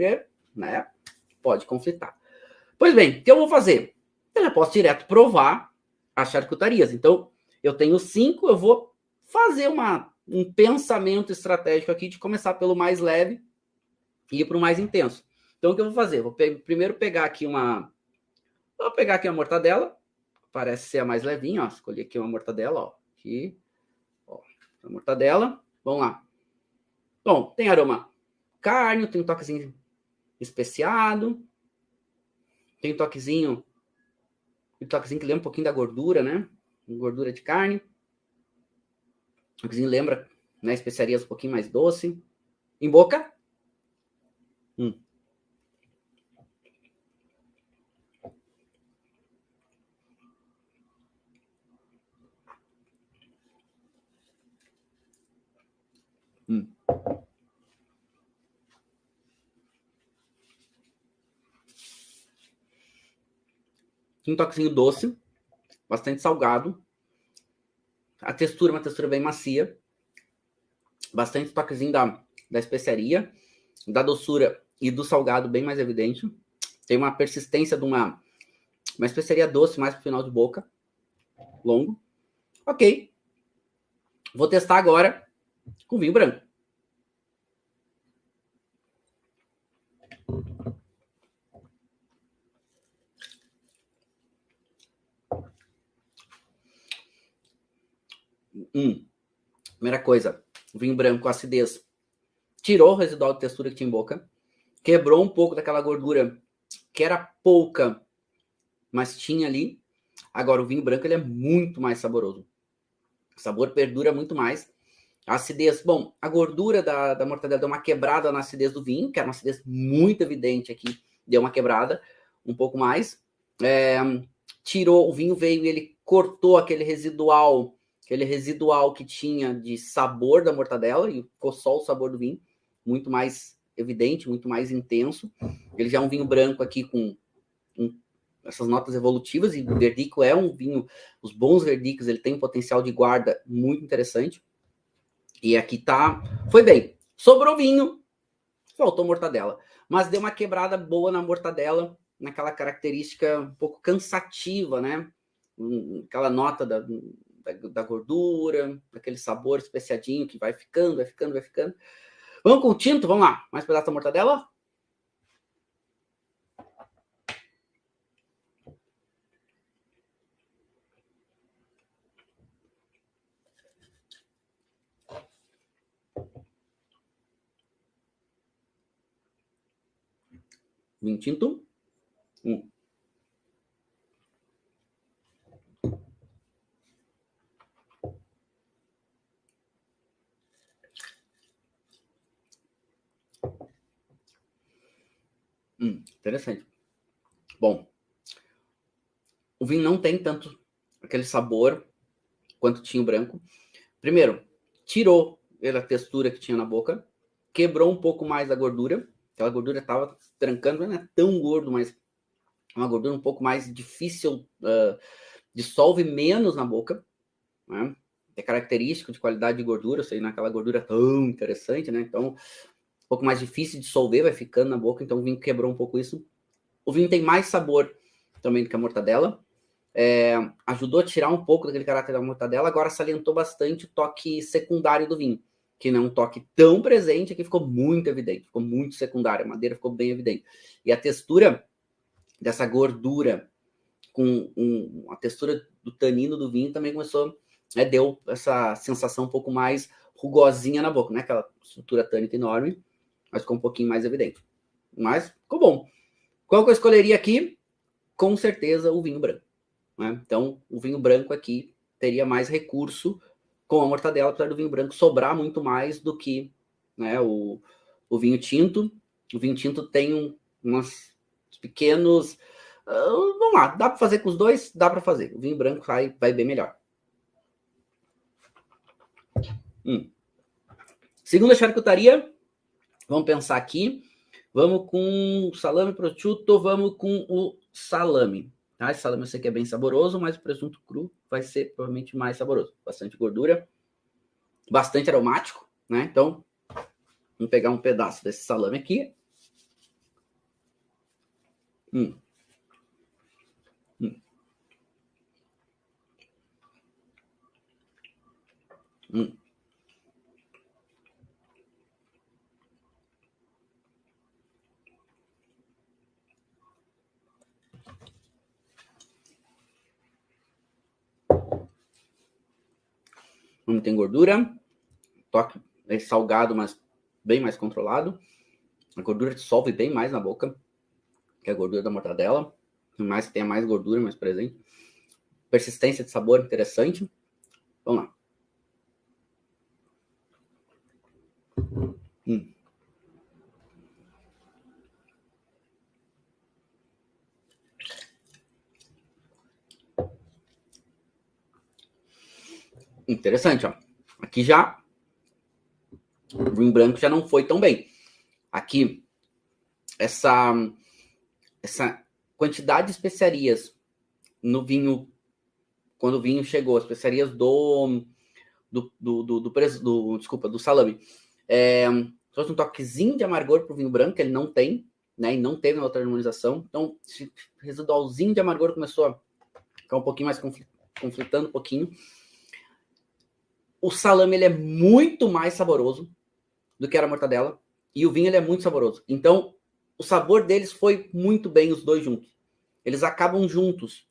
né? Pode conflitar. Pois bem, o que eu vou fazer? Eu já posso direto provar as charcutarias. Então, eu tenho 5, eu vou fazer um pensamento estratégico aqui de começar pelo mais leve e ir para o mais intenso. Então, o que eu vou fazer? Vou primeiro pegar aqui Vou pegar aqui a mortadela. Parece ser a mais levinha, ó. Escolhi aqui uma mortadela, ó. Aqui. Ó, a mortadela. Vamos lá. Bom, tem aroma carne, tem um toquezinho especiado. Tem um toquezinho que lembra um pouquinho da gordura, né? Gordura de carne. O toquezinho lembra, né, especiarias um pouquinho mais doce. Em boca. Um toquezinho doce, bastante salgado. A textura é uma textura bem macia. Bastante toquezinho da especiaria, da doçura e do salgado bem mais evidente. Tem uma persistência de uma especiaria doce mais pro final de boca, longo. Ok. Vou testar agora com vinho branco. Primeira coisa, vinho branco, acidez. Tirou o residual de textura que tinha em boca. Quebrou um pouco daquela gordura que era pouca, mas tinha ali. Agora, o vinho branco ele é muito mais saboroso. O sabor perdura muito mais. A acidez, bom, a gordura da mortadela deu uma quebrada na acidez do vinho, que era uma acidez muito evidente aqui. Deu uma quebrada um pouco mais. Tirou, o vinho veio e ele cortou aquele residual que tinha de sabor da mortadela e ficou só o sabor do vinho, muito mais evidente, muito mais intenso. Ele já é um vinho branco aqui com essas notas evolutivas, e o Verdico é um vinho, os bons Verdicos, ele tem um potencial de guarda muito interessante. E aqui tá, foi bem. Sobrou vinho, faltou mortadela, mas deu uma quebrada boa na mortadela, naquela característica um pouco cansativa, né? Aquela nota da gordura, aquele sabor especiadinho que vai ficando, vai ficando, vai ficando. Vamos com o tinto? Vamos lá. Mais pedaço da mortadela? Vinho tinto. Interessante. Bom, o vinho não tem tanto aquele sabor quanto tinha o branco. Primeiro, tirou a textura que tinha na boca, quebrou um pouco mais a gordura. Aquela gordura estava trancando, não é tão gordo, mas uma gordura um pouco mais difícil, dissolve menos na boca, né? É característico de qualidade de gordura, isso aí não é aquela gordura tão interessante, né? Então, um pouco mais difícil de dissolver, vai ficando na boca, então o vinho quebrou um pouco isso. O vinho tem mais sabor também do que a mortadela. Ajudou a tirar um pouco daquele caráter da mortadela, agora salientou bastante o toque secundário do vinho, que não é um toque tão presente, aqui ficou muito evidente, ficou muito secundário, a madeira ficou bem evidente. E a textura dessa gordura com a textura do tanino do vinho também começou, deu essa sensação um pouco mais rugosinha na boca, né? Aquela estrutura tânica enorme, mas ficou um pouquinho mais evidente. Mas ficou bom. Qual que eu escolheria aqui? Com certeza o vinho branco. Né? Então, o vinho branco aqui teria mais recurso com a mortadela, apesar do vinho branco sobrar muito mais do que, né, o vinho tinto. O vinho tinto tem uns pequenos... vamos lá, dá para fazer com os dois? Dá para fazer. O vinho branco vai bem melhor. Segunda charcutaria, vamos pensar aqui. Vamos com salame prosciutto, vamos com o salame. Tá? Esse salame eu sei que é bem saboroso, mas o presunto cru vai ser provavelmente mais saboroso. Bastante gordura, bastante aromático, né? Então, vamos pegar um pedaço desse salame aqui. Não tem gordura, toque é salgado, mas bem mais controlado. A gordura dissolve bem mais na boca que a gordura da mortadela, mais que tenha mais gordura, mais presente. Persistência de sabor interessante. Vamos lá. Interessante, ó. Aqui já o vinho branco já não foi tão bem. Aqui, essa quantidade de especiarias no vinho, quando o vinho chegou, as especiarias do salame, trouxe um toquezinho de amargor pro vinho branco, que ele não tem, né? E não teve na outra harmonização. Então, esse residualzinho de amargor começou a ficar um pouquinho mais conflitando um pouquinho. o salame ele é muito mais saboroso do que era a mortadela. E o vinho ele é muito saboroso. Então, o sabor deles foi muito bem, os dois juntos. Eles acabam juntos.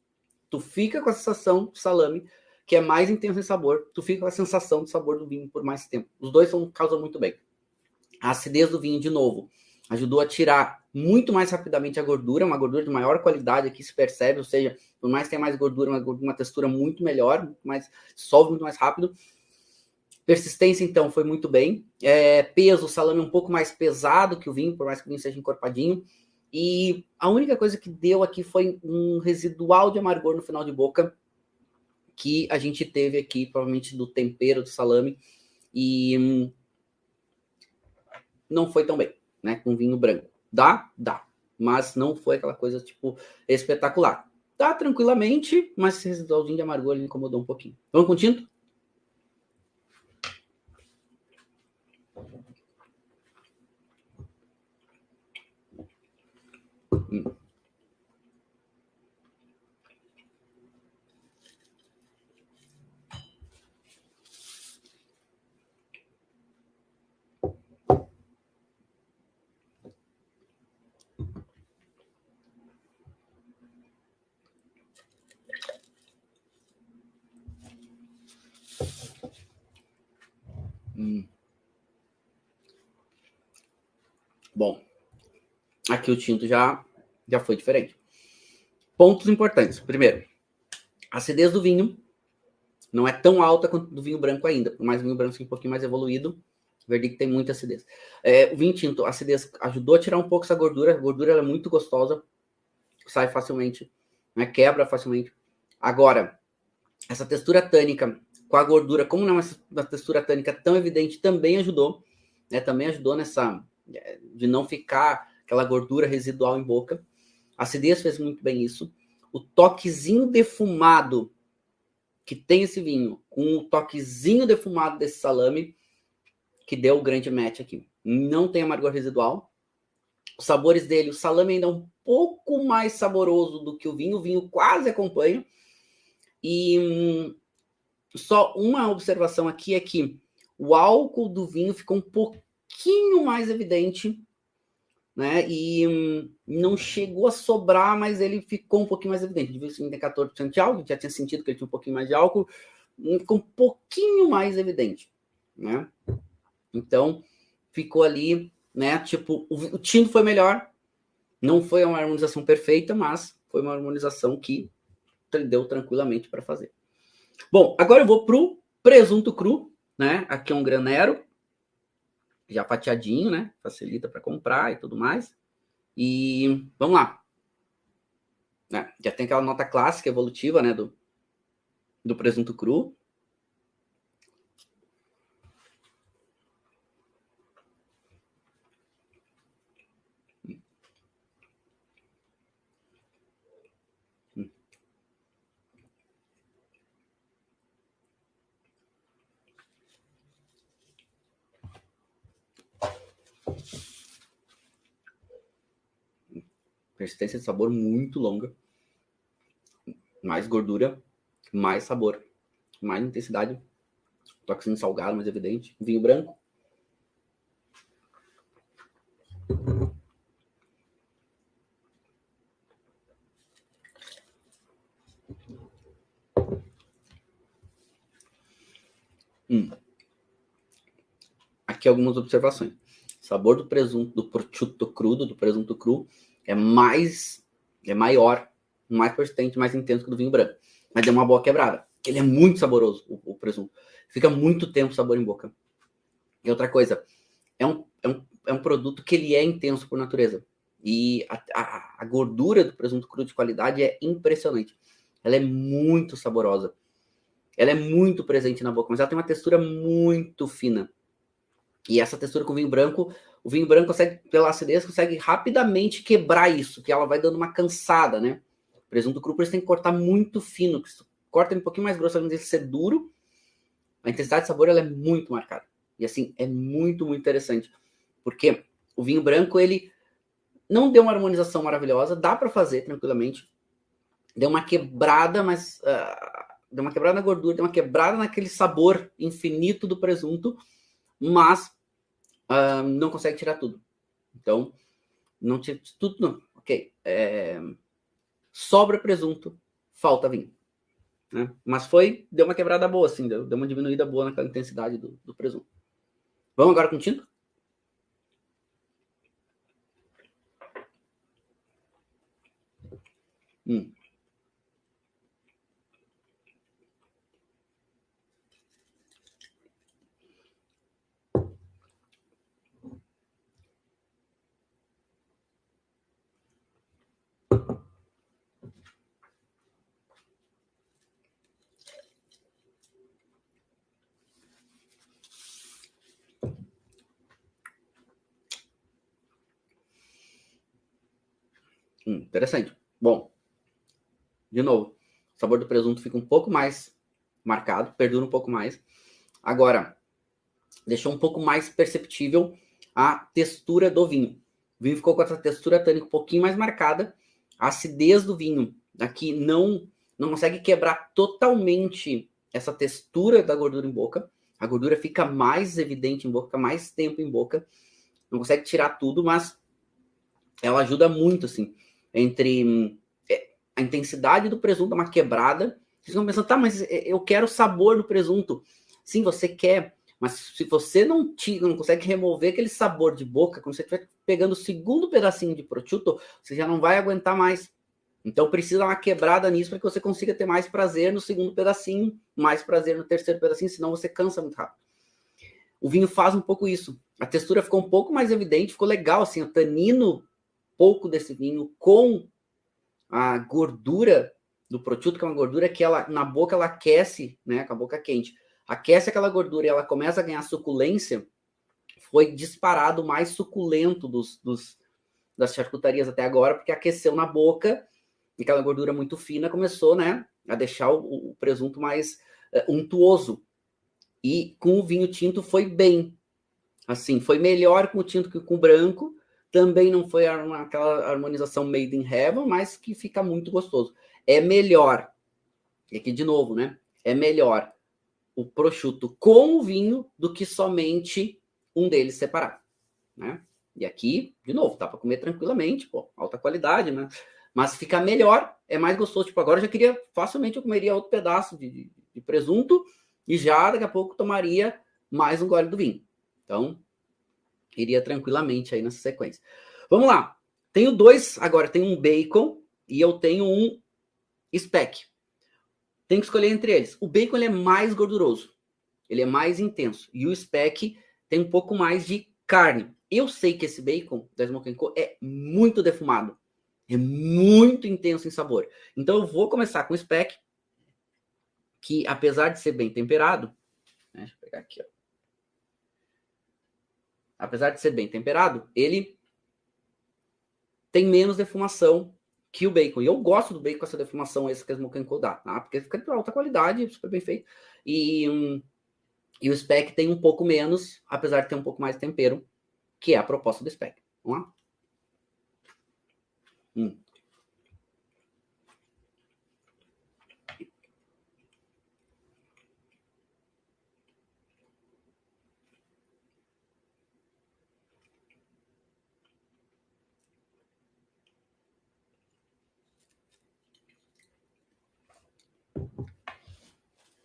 Tu fica com a sensação do salame, que é mais intenso em sabor. Tu fica com a sensação do sabor do vinho por mais tempo. Os dois causam muito bem. A acidez do vinho, de novo, ajudou a tirar muito mais rapidamente a gordura, uma gordura de maior qualidade aqui se percebe, ou seja, por mais que tenha mais gordura, uma textura muito melhor, muito mais, dissolve muito mais rápido. Persistência, então, foi muito bem. Peso, o salame um pouco mais pesado que o vinho, por mais que o vinho seja encorpadinho. E a única coisa que deu aqui foi um residual de amargor no final de boca, que a gente teve aqui, provavelmente do tempero do salame, e não foi tão bem, né, com vinho branco. Dá, mas não foi aquela coisa, tipo, espetacular. Dá tranquilamente, mas esse residualzinho de amargor ele incomodou um pouquinho. Vamos com tinto? Bom, aqui o tinto já foi diferente. Pontos importantes. Primeiro, a acidez do vinho não é tão alta quanto do vinho branco ainda, por mais o vinho branco seja um pouquinho mais evoluído, o Verdicto tem muita acidez. O vinho tinto, a acidez ajudou a tirar um pouco essa gordura, a gordura ela é muito gostosa, sai facilmente, né, quebra facilmente. Agora, essa textura tânica com a gordura, como não é uma textura tânica tão evidente, também ajudou, né, também ajudou nessa, de não ficar aquela gordura residual em boca. A acidez fez muito bem isso. O toquezinho defumado que tem esse vinho, com o toquezinho defumado desse salame, que deu o grande match aqui. Não tem amargor residual. Os sabores dele, o salame ainda é um pouco mais saboroso do que o vinho quase acompanha. E só uma observação aqui é que o álcool do vinho ficou um pouquinho mais evidente, né? E não chegou a sobrar, mas ele ficou um pouquinho mais evidente. Devia ser 14% de álcool, já tinha sentido que ele tinha um pouquinho mais de álcool, ficou um pouquinho mais evidente, né? Então, ficou ali, né? Tipo, o tinto foi melhor, não foi uma harmonização perfeita, mas foi uma harmonização que deu tranquilamente para fazer. Bom, agora eu vou pro presunto cru, né? Aqui é um granero, já fatiadinho, né? Facilita para comprar e tudo mais. E vamos lá. Já tem aquela nota clássica evolutiva, né? Do presunto cru. Persistência de sabor muito longa. Mais gordura, mais sabor, mais intensidade. Toquezinho salgado, mais evidente. Vinho branco. Aqui algumas observações. O sabor do presunto, do prosciutto crudo, do presunto cru, é maior, mais persistente, mais intenso que o do vinho branco. Mas é uma boa quebrada. Ele é muito saboroso, o presunto. Fica muito tempo o sabor em boca. E outra coisa, é um produto que ele é intenso por natureza. E a gordura do presunto cru de qualidade é impressionante. Ela é muito saborosa. Ela é muito presente na boca, mas ela tem uma textura muito fina. E essa textura com o vinho branco consegue, pela acidez, consegue rapidamente quebrar isso, que ela vai dando uma cansada, né? O presunto cru, por isso tem que cortar muito fino, corta um pouquinho mais grosso, além de ser duro, a intensidade de sabor ela é muito marcada. E assim, é muito, muito interessante. Porque o vinho branco, ele não deu uma harmonização maravilhosa, dá para fazer tranquilamente. Deu uma quebrada, mas deu uma quebrada na gordura, deu uma quebrada naquele sabor infinito do presunto, mas não consegue tirar tudo. Então, não tira tudo, não. Ok. Sobra presunto, falta vinho. Né? Mas deu uma quebrada boa, assim, deu uma diminuída boa naquela intensidade do presunto. Vamos agora com tinto? Interessante. Bom, de novo, o sabor do presunto fica um pouco mais marcado, perdura um pouco mais. Agora, deixou um pouco mais perceptível a textura do vinho. O vinho ficou com essa textura tânica um pouquinho mais marcada. A acidez do vinho aqui não consegue quebrar totalmente essa textura da gordura em boca. A gordura fica mais evidente em boca, fica mais tempo em boca. Não consegue tirar tudo, mas ela ajuda muito, assim, entre a intensidade do presunto, uma quebrada. Vocês vão pensando, tá, mas eu quero o sabor do presunto. Sim, você quer, mas se você não consegue remover aquele sabor de boca, quando você estiver pegando o segundo pedacinho de prosciutto, você já não vai aguentar mais. Então precisa uma quebrada nisso para que você consiga ter mais prazer no segundo pedacinho, mais prazer no terceiro pedacinho, senão você cansa muito rápido. O vinho faz um pouco isso. A textura ficou um pouco mais evidente, ficou legal, assim, o tanino pouco desse vinho com a gordura do prosciutto, que é uma gordura que ela, na boca ela aquece, né, com a boca quente. Aquece aquela gordura e ela começa a ganhar suculência. Foi disparado mais suculento das charcutarias até agora, porque aqueceu na boca e aquela gordura muito fina começou, né, a deixar o presunto mais untuoso. E com o vinho tinto foi bem. Assim, foi melhor com o tinto que com o branco. Também não foi aquela harmonização made in heaven, mas que fica muito gostoso. É melhor, e aqui de novo, né? É melhor o prosciutto com o vinho do que somente um deles separado, né? E aqui, de novo, dá para comer tranquilamente, pô, alta qualidade, né? Mas fica melhor, é mais gostoso. Tipo, agora eu já queria, facilmente eu comeria outro pedaço de presunto e já daqui a pouco tomaria mais um gole do vinho. Então, iria tranquilamente aí nessa sequência. Vamos lá. Tenho dois, agora tenho um bacon e eu tenho um speck. Tenho que escolher entre eles. O bacon ele é mais gorduroso, ele é mais intenso. E o speck tem um pouco mais de carne. Eu sei que esse bacon da Smoke & Co é muito defumado. É muito intenso em sabor. Então eu vou começar com o speck, que apesar de ser bem temperado, né, deixa eu pegar aqui, ó. Apesar de ser bem temperado, ele tem menos defumação que o bacon. E eu gosto do bacon com essa defumação essa que a Smoke & Co dá, tá? Porque fica de alta qualidade, super bem feito. E o speck tem um pouco menos, apesar de ter um pouco mais de tempero, que é a proposta do speck. Vamos lá?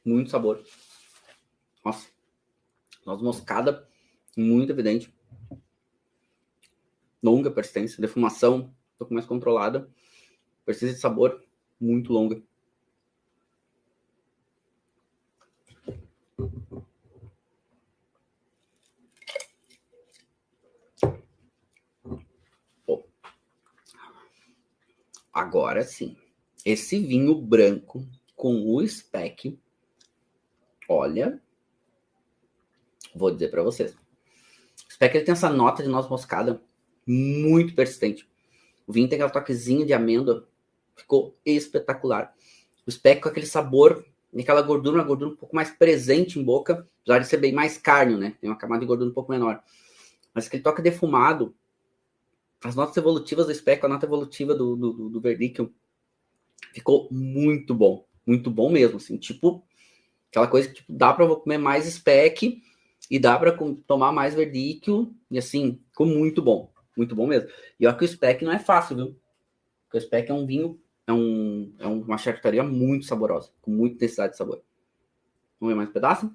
Muito sabor. Nossa. Noz moscada, muito evidente. Longa persistência. Defumação, um pouco mais controlada. Persistência de sabor, muito longa. Bom. Agora sim. Esse vinho branco com o speck, olha, vou dizer para vocês. O speck ele tem essa nota de noz moscada muito persistente. O vinho tem aquele toquezinho de amêndoa, ficou espetacular. O speck com aquele sabor, aquela gordura, uma gordura um pouco mais presente em boca, apesar de ser bem mais carne, né? Tem uma camada de gordura um pouco menor. Mas aquele toque defumado, as notas evolutivas do speck, a nota evolutiva do Verdicchio, ficou muito bom. muito bom mesmo, assim, tipo, aquela coisa que tipo, dá para comer mais spec e dá para tomar mais verdicchio, e assim, ficou muito bom mesmo. E olha que o spec não é fácil, viu? Porque o spec é um vinho, é uma charcutaria muito saborosa, com muita intensidade de sabor. Vamos ver mais um pedaço?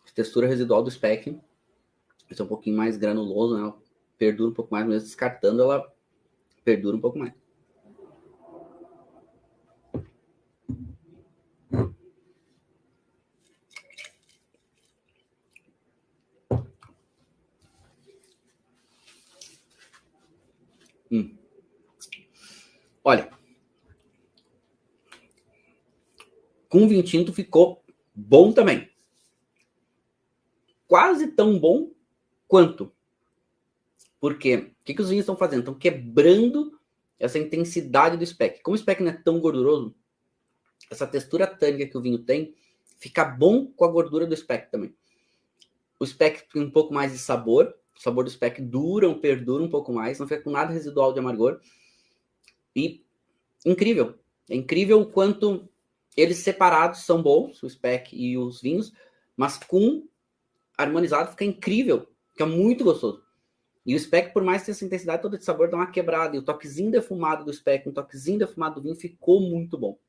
A textura residual do spec, esse é um pouquinho mais granuloso, né? Perdura um pouco mais, mesmo descartando, ela perdura um pouco mais. Olha, com vinho tinto ficou bom também. Quase tão bom quanto. Por quê? O que os vinhos estão fazendo? Estão quebrando essa intensidade do spec. Como o spec não é tão gorduroso, essa textura tânica que o vinho tem fica bom com a gordura do spec também. O spec tem um pouco mais de sabor. O sabor do spec perdura um pouco mais. Não fica com nada residual de amargor. E incrível. É incrível o quanto eles separados são bons, o spec e os vinhos, mas com harmonizado fica incrível. Fica muito gostoso. E o spec, por mais que tenha essa intensidade toda de sabor, dá uma quebrada. E o toquezinho defumado do spec, um toquezinho defumado do vinho, ficou muito bom.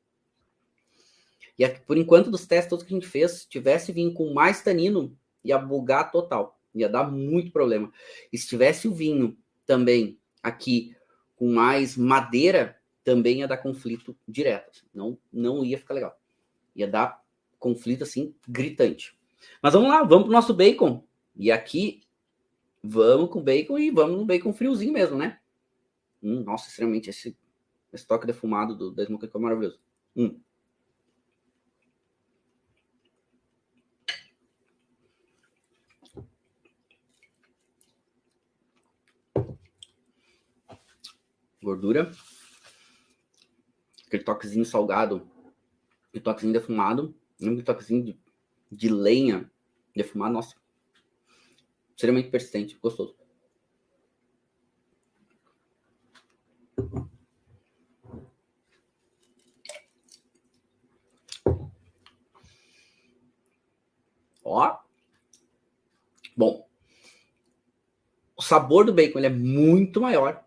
E por enquanto, dos testes todos que a gente fez, se tivesse vinho com mais tanino, ia bugar total. Ia dar muito problema. E se tivesse o vinho também aqui com mais madeira, também ia dar conflito direto. Não ia ficar legal. Ia dar conflito, assim, gritante. Mas vamos lá, vamos pro nosso bacon. E aqui, vamos com bacon e vamos no bacon friozinho mesmo, né? Nossa, extremamente, esse toque defumado da Smoker ficou maravilhoso. Gordura. Aquele toquezinho salgado e toquezinho defumado. Um toquezinho de lenha defumado. Nossa. Extremamente persistente. Gostoso. Ó. Bom. O sabor do bacon ele é muito maior.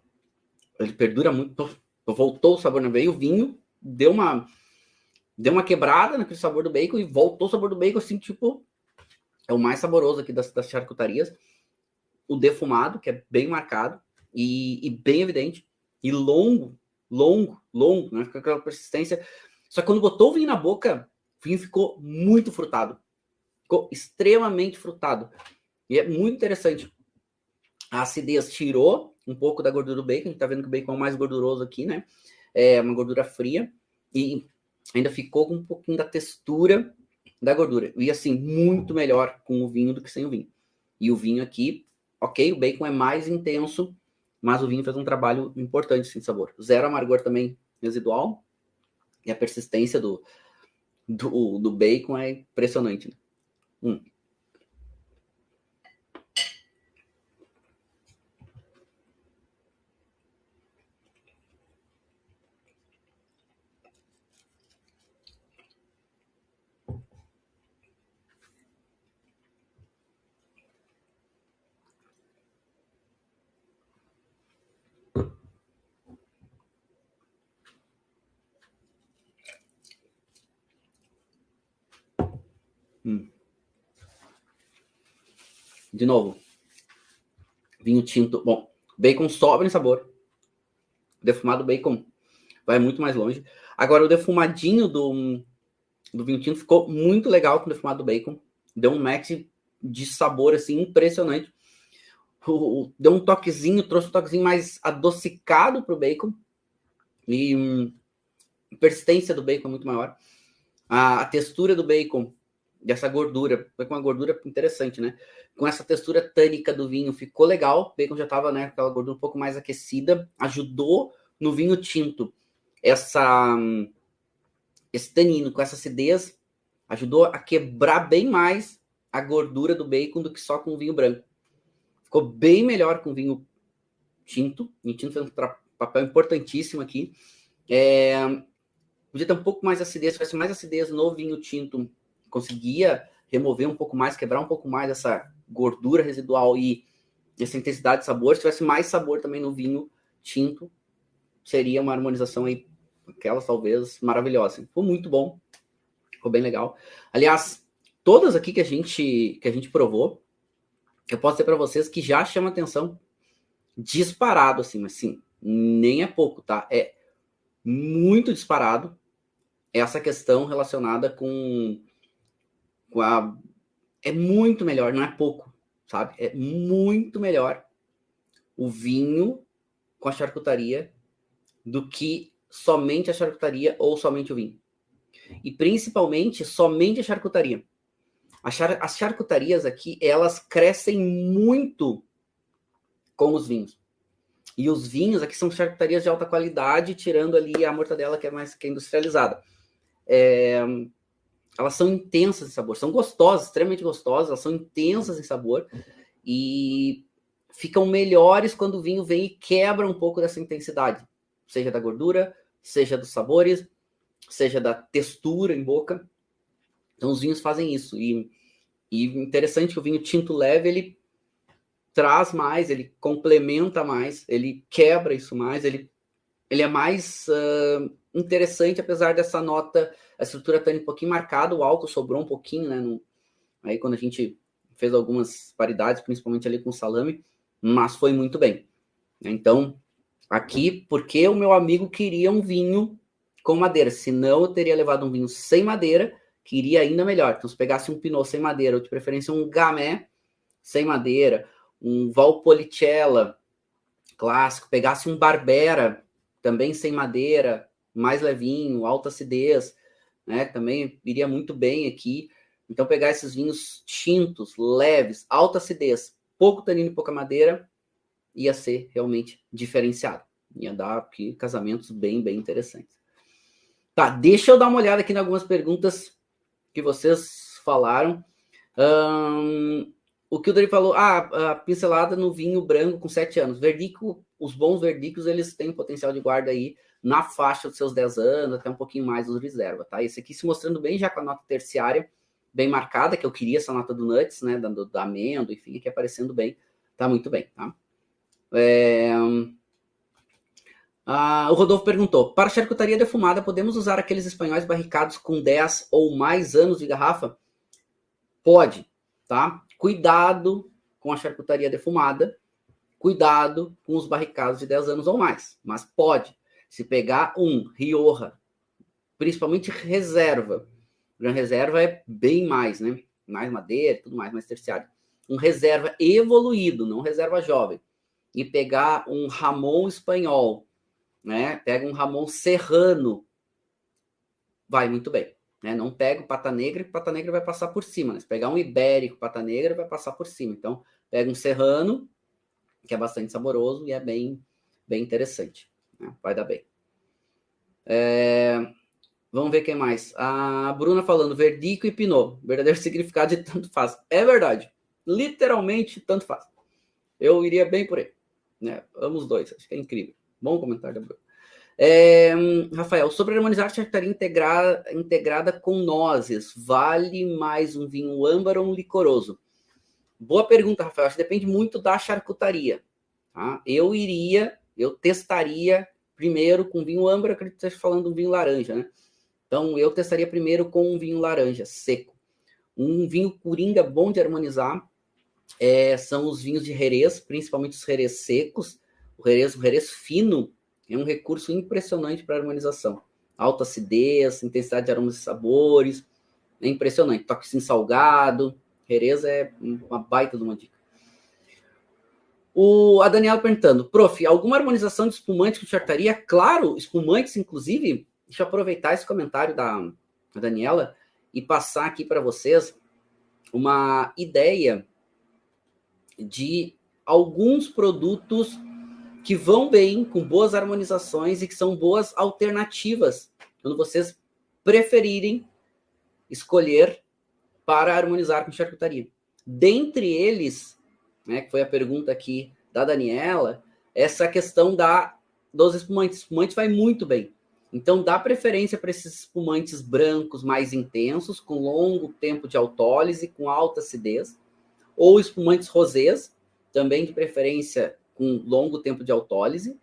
Ele perdura muito. Voltou o sabor, não veio o vinho. Deu uma quebrada naquele sabor do bacon e voltou o sabor do bacon, assim, tipo, é o mais saboroso aqui das charcutarias. O defumado, que é bem marcado e bem evidente. E longo, né? Com aquela persistência. Só que quando botou o vinho na boca, o vinho ficou muito frutado. Ficou extremamente frutado. E é muito interessante. A acidez tirou um pouco da gordura do bacon. A gente tá vendo que o bacon é o mais gorduroso aqui, né? É uma gordura fria. E ainda ficou com um pouquinho da textura da gordura. E assim, muito melhor com o vinho do que sem o vinho. E o vinho aqui, ok, o bacon é mais intenso, mas o vinho fez um trabalho importante assim, de sabor. Zero amargor também residual. E a persistência do bacon é impressionante. Né? De novo, vinho tinto. Bom, bacon sobra em sabor. Defumado bacon vai muito mais longe. Agora, o defumadinho do vinho tinto ficou muito legal com o defumado do bacon. Deu um match de sabor, assim, impressionante. Deu um toquezinho, trouxe um toquezinho mais adocicado pro bacon. E a persistência do bacon é muito maior. A textura do bacon dessa gordura. Foi com uma gordura interessante, né? Com essa textura tânica do vinho, ficou legal. O bacon já estava, né, com aquela gordura um pouco mais aquecida. Ajudou no vinho tinto esse tanino com essa acidez. Ajudou a quebrar bem mais a gordura do bacon do que só com o vinho branco. Ficou bem melhor com vinho tinto. O tinto fez um papel importantíssimo aqui. Podia ter um pouco mais de acidez. Se tivesse mais acidez no vinho tinto, conseguia remover um pouco mais, quebrar um pouco mais essa gordura residual e essa intensidade de sabor. Se tivesse mais sabor também no vinho tinto, seria uma harmonização aí, aquelas talvez maravilhosa. Ficou muito bom. Ficou bem legal. Aliás, todas aqui que a gente provou, eu posso dizer para vocês que já chama atenção disparado, assim, mas sim, nem é pouco, tá? É muito disparado essa questão relacionada com é muito melhor, não é pouco, sabe? É muito melhor o vinho com a charcutaria do que somente a charcutaria ou somente o vinho. E principalmente somente a charcutaria. As charcutarias aqui, elas crescem muito com os vinhos. E os vinhos aqui são charcutarias de alta qualidade, tirando ali a mortadela, que é industrializada. Elas são intensas em sabor, são gostosas, extremamente gostosas, elas são intensas em sabor e ficam melhores quando o vinho vem e quebra um pouco dessa intensidade, seja da gordura, seja dos sabores, seja da textura em boca. Então os vinhos fazem isso. E interessante que o vinho tinto leve, ele traz mais, ele complementa mais, ele quebra isso mais, ele é mais interessante, apesar dessa nota, a estrutura tânica um pouquinho marcada, o álcool sobrou um pouquinho, né? Aí quando a gente fez algumas paridades, principalmente ali com salame, mas foi muito bem. Então, aqui, porque o meu amigo queria um vinho com madeira, senão eu teria levado um vinho sem madeira, que iria ainda melhor. Então, se pegasse um Pinot sem madeira, ou de preferência um Gamay sem madeira, um Valpolicella clássico, pegasse um Barbera também sem madeira, mais levinho, alta acidez, né? Também iria muito bem aqui. Então, pegar esses vinhos tintos, leves, alta acidez, pouco tanino e pouca madeira, ia ser realmente diferenciado. Ia dar aqui casamentos bem, bem interessantes. Tá, deixa eu dar uma olhada aqui em algumas perguntas que vocês falaram. O que o Dori falou, a pincelada no vinho branco com 7 anos. Verdico, os bons verdicos, eles têm potencial de guarda aí na faixa dos seus 10 anos, até um pouquinho mais dos reserva, tá? Esse aqui se mostrando bem já com a nota terciária, bem marcada, que eu queria essa nota do nuts, né, da amêndoa, enfim, aqui aparecendo bem, tá muito bem, tá? O Rodolfo perguntou, para charcutaria defumada, podemos usar aqueles espanhóis barricados com 10 ou mais anos de garrafa? Pode, tá? Cuidado com a charcutaria defumada, cuidado com os barricados de 10 anos ou mais, mas pode. Se pegar um Rioja, principalmente reserva, Gran Reserva é bem mais, né? Mais madeira, tudo mais terciário. Um reserva evoluído, não reserva jovem. E pegar um Ramon espanhol, né? Pega um Ramon serrano, vai muito bem. Né? Não pega o Pata Negra, que o Pata Negra vai passar por cima. Né? Se pegar um Ibérico, Pata Negra vai passar por cima. Então, pega um serrano, que é bastante saboroso e é bem, bem interessante. Né? Vai dar bem. Vamos ver quem mais. A Bruna falando, Verdico e Pinot. Verdadeiro significado de tanto faz. É verdade. Literalmente, tanto faz. Eu iria bem por aí. Né? Amo os dois. Acho que é incrível. Bom comentário da Bruna. Rafael, sobre harmonizar charcutaria integrada com nozes, vale mais um vinho âmbar ou um licoroso? Boa pergunta, Rafael. Acho que depende muito da charcutaria. Tá? Eu testaria primeiro com vinho âmbar, acredito que esteja falando de um vinho laranja, né? Então, eu testaria primeiro com um vinho laranja, seco. Um vinho coringa bom de harmonizar são os vinhos de Jerez, principalmente os Jerez secos. O Jerez fino é um recurso impressionante para harmonização. Alta acidez, intensidade de aromas e sabores. É impressionante. Toquezinho salgado. Jerez é uma baita de uma dica. A Daniela perguntando, prof, alguma harmonização de espumante com charcutaria? Claro, espumantes, inclusive. Deixa eu aproveitar esse comentário da Daniela e passar aqui para vocês uma ideia de alguns produtos que vão bem, com boas harmonizações e que são boas alternativas quando vocês preferirem escolher para harmonizar com charcutaria. Dentre eles, né, que foi a pergunta aqui da Daniela, essa questão dos espumantes. Espumante vai muito bem. Então, dá preferência para esses espumantes brancos mais intensos, com longo tempo de autólise, com alta acidez, ou espumantes rosés, também de preferência com longo tempo de autólise.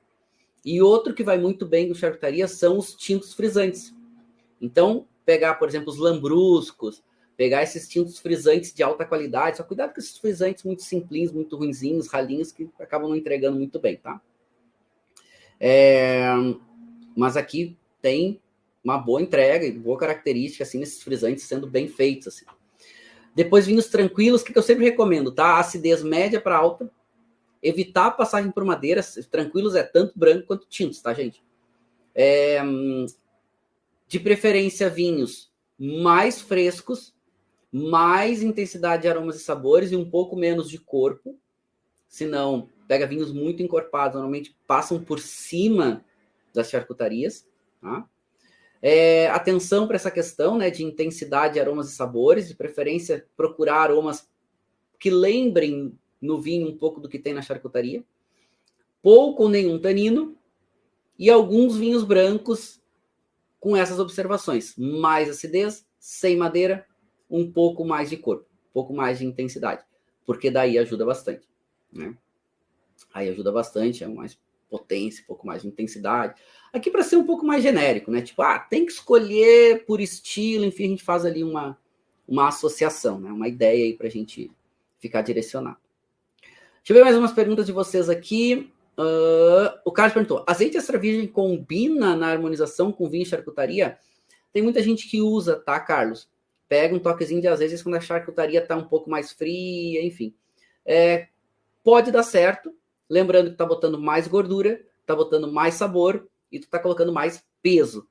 E outro que vai muito bem com charcutaria são os tintos frisantes. Então, pegar, por exemplo, os lambruscos, pegar esses tintos frisantes de alta qualidade, só cuidado com esses frisantes muito simples, muito ruinzinhos, ralinhos, que acabam não entregando muito bem, tá? Mas aqui tem uma boa entrega e boa característica, assim, nesses frisantes sendo bem feitos, assim. Depois, vinhos tranquilos, que eu sempre recomendo, tá? Acidez média para alta, evitar a passagem por madeira, tranquilos é tanto branco quanto tintos, tá, gente? De preferência, vinhos mais frescos, mais intensidade de aromas e sabores e um pouco menos de corpo. Se não, pega vinhos muito encorpados, normalmente passam por cima das charcutarias. Tá? Atenção para essa questão, né, de intensidade de aromas e sabores, de preferência procurar aromas que lembrem no vinho um pouco do que tem na charcutaria. Pouco ou nenhum tanino e alguns vinhos brancos com essas observações. Mais acidez, sem madeira, um pouco mais de corpo, um pouco mais de intensidade, porque daí ajuda bastante, né? Aí ajuda bastante, é mais potência, um pouco mais de intensidade. Aqui para ser um pouco mais genérico, né? Tipo, tem que escolher por estilo, enfim, a gente faz ali uma associação, né? Uma ideia aí para a gente ficar direcionado. Deixa eu ver mais umas perguntas de vocês aqui. O Carlos perguntou, azeite extra virgem combina na harmonização com vinho e charcutaria? Tem muita gente que usa, tá, Carlos? Pega um toquezinho de azeite quando a charcutaria está um pouco mais fria, enfim. Pode dar certo, lembrando que tá botando mais gordura, tá botando mais sabor e tu tá colocando mais peso.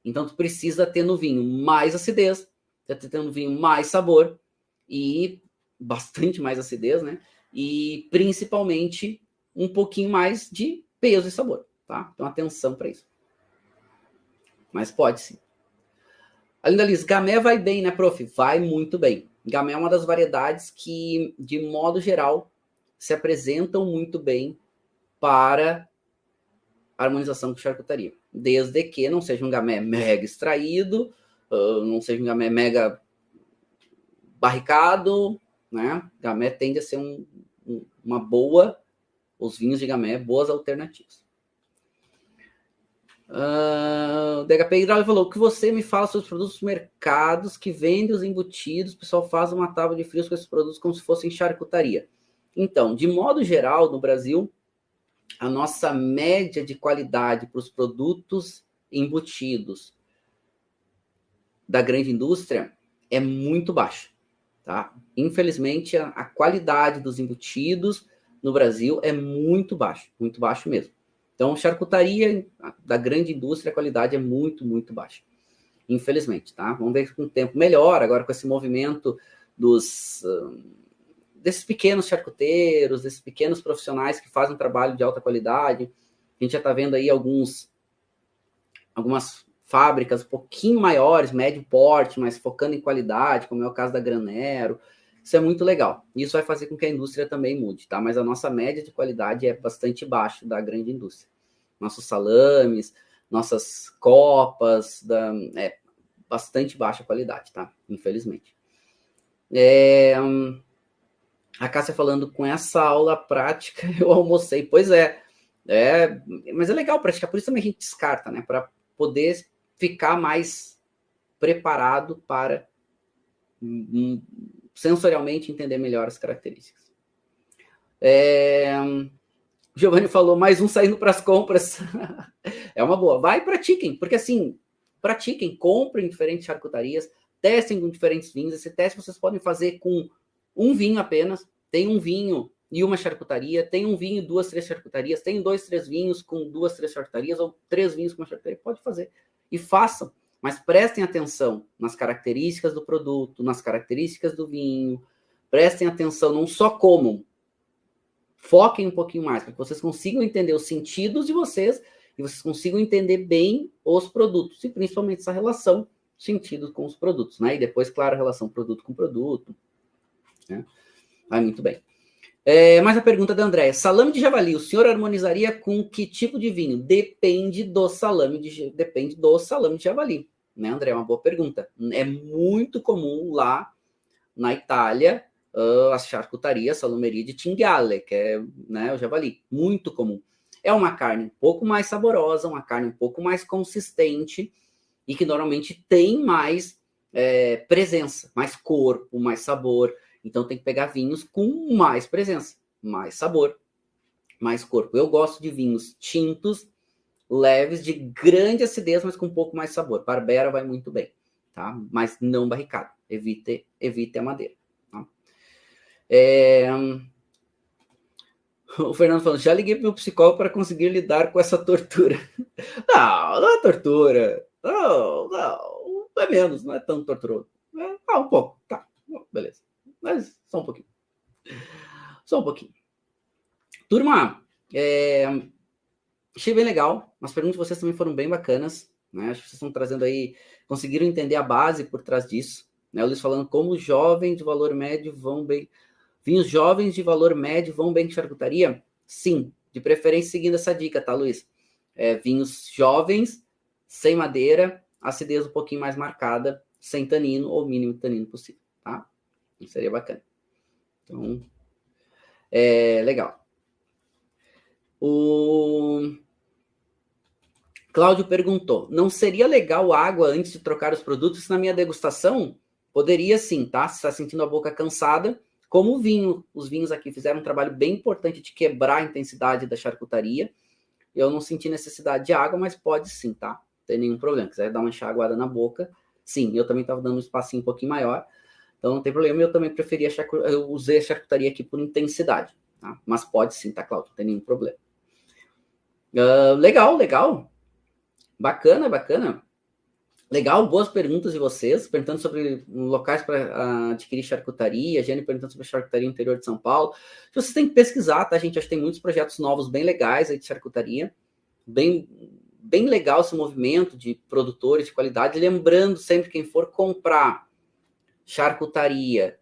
Então tu precisa ter no vinho mais acidez, tá tendo no vinho mais sabor e bastante mais acidez, né? E principalmente um pouquinho mais de peso e sabor, tá? Então atenção para isso. Mas pode sim. A Linda Liz, Gamay vai bem, né, prof? Vai muito bem. Gamay é uma das variedades que, de modo geral, se apresentam muito bem para harmonização com charcutaria. Desde que não seja um Gamay mega extraído, não seja um Gamay mega barricado, né? Gamay tende a ser uma boa, os vinhos de Gamay, boas alternativas. O DHP Hidráulico falou, o que você me fala sobre os produtos mercados que vendem os embutidos, o pessoal faz uma tábua de frios com esses produtos como se fossem charcutaria. Então, de modo geral, no Brasil, a nossa média de qualidade para os produtos embutidos da grande indústria é muito baixa, tá? Infelizmente, a qualidade dos embutidos no Brasil é muito baixo mesmo. Então, charcutaria da grande indústria, a qualidade é muito, muito baixa. Infelizmente, tá? Vamos ver que com o tempo melhora, agora com esse movimento desses pequenos charcuteiros, desses pequenos profissionais que fazem um trabalho de alta qualidade. A gente já está vendo aí algumas fábricas um pouquinho maiores, médio porte, mas focando em qualidade, como é o caso da Granero. Isso é muito legal. Isso vai fazer com que a indústria também mude, tá? Mas a nossa média de qualidade é bastante baixa da grande indústria. Nossos salames, nossas copas, bastante baixa qualidade, tá? Infelizmente. A Cássia falando, com essa aula prática eu almocei. Pois é. Mas é legal praticar, por isso também a gente descarta, né? Para poder ficar mais preparado para sensorialmente entender melhor as características. Giovanni falou, mais um saindo para as compras. É uma boa. Vai e pratiquem, porque assim, pratiquem, comprem diferentes charcutarias, testem com diferentes vinhos. Esse teste vocês podem fazer com um vinho apenas. Tem um vinho e uma charcutaria, tem um vinho e 2, 3 charcutarias, tem 2, 3 vinhos com 2, 3 charcutarias, ou 3 vinhos com uma charcutaria. Pode fazer. E façam. Mas prestem atenção nas características do produto, nas características do vinho. Prestem atenção, não só comam. Foquem um pouquinho mais, para que vocês consigam entender os sentidos de vocês e vocês consigam entender bem os produtos, e principalmente essa relação sentido com os produtos, né? E depois, claro, a relação produto com produto, né? Vai muito bem. Mais a pergunta da Andréia. Salame de javali, o senhor harmonizaria com que tipo de vinho? Depende do salame de javali, né, André? É uma boa pergunta. É muito comum lá na Itália a charcutaria, a salumeria de Cinghiale, que é, né, o javali. Muito comum. É uma carne um pouco mais saborosa, uma carne um pouco mais consistente e que normalmente tem mais presença, mais corpo, mais sabor. Então tem que pegar vinhos com mais presença, mais sabor, mais corpo. Eu gosto de vinhos tintos, leves, de grande acidez, mas com um pouco mais sabor. Barbera vai muito bem, tá? Mas não barricado. Evite a madeira. Tá? O Fernando falando, já liguei para o meu psicólogo para conseguir lidar com essa tortura. Não é tortura. Não é menos, não é tão torturoso. Um pouco, tá, beleza. Mas só um pouquinho. Turma, achei bem legal. As perguntas de vocês também foram bem bacanas, né? Acho que vocês estão trazendo aí, conseguiram entender a base por trás disso, né? O Luiz falando como jovens de valor médio vão bem. Vinhos jovens de valor médio vão bem de charcutaria? Sim, de preferência seguindo essa dica, tá, Luiz? Vinhos jovens, sem madeira, acidez um pouquinho mais marcada, sem tanino ou mínimo tanino possível, tá? Isso seria bacana. Então, legal. O Cláudio perguntou, não seria legal água antes de trocar os produtos? Na minha degustação, poderia sim, tá? Se está sentindo a boca cansada, como o vinho. Os vinhos aqui fizeram um trabalho bem importante de quebrar a intensidade da charcutaria. Eu não senti necessidade de água, mas pode sim, tá? Não tem nenhum problema. Se quiser dar uma enxaguada na boca, sim. Eu também estava dando um espacinho um pouquinho maior. Então não tem problema, eu também preferi eu usei a charcutaria aqui por intensidade, tá? Mas pode sim, tá, Cláudio? Não tem nenhum problema. Legal. Bacana. Legal, boas perguntas de vocês, perguntando sobre locais para adquirir charcutaria, a Jane perguntando sobre a charcutaria no interior de São Paulo. Vocês têm que pesquisar, tá, gente? Acho que tem muitos projetos novos bem legais aí de charcutaria. Bem legal esse movimento de produtores de qualidade. Lembrando sempre, quem for comprar charcutaria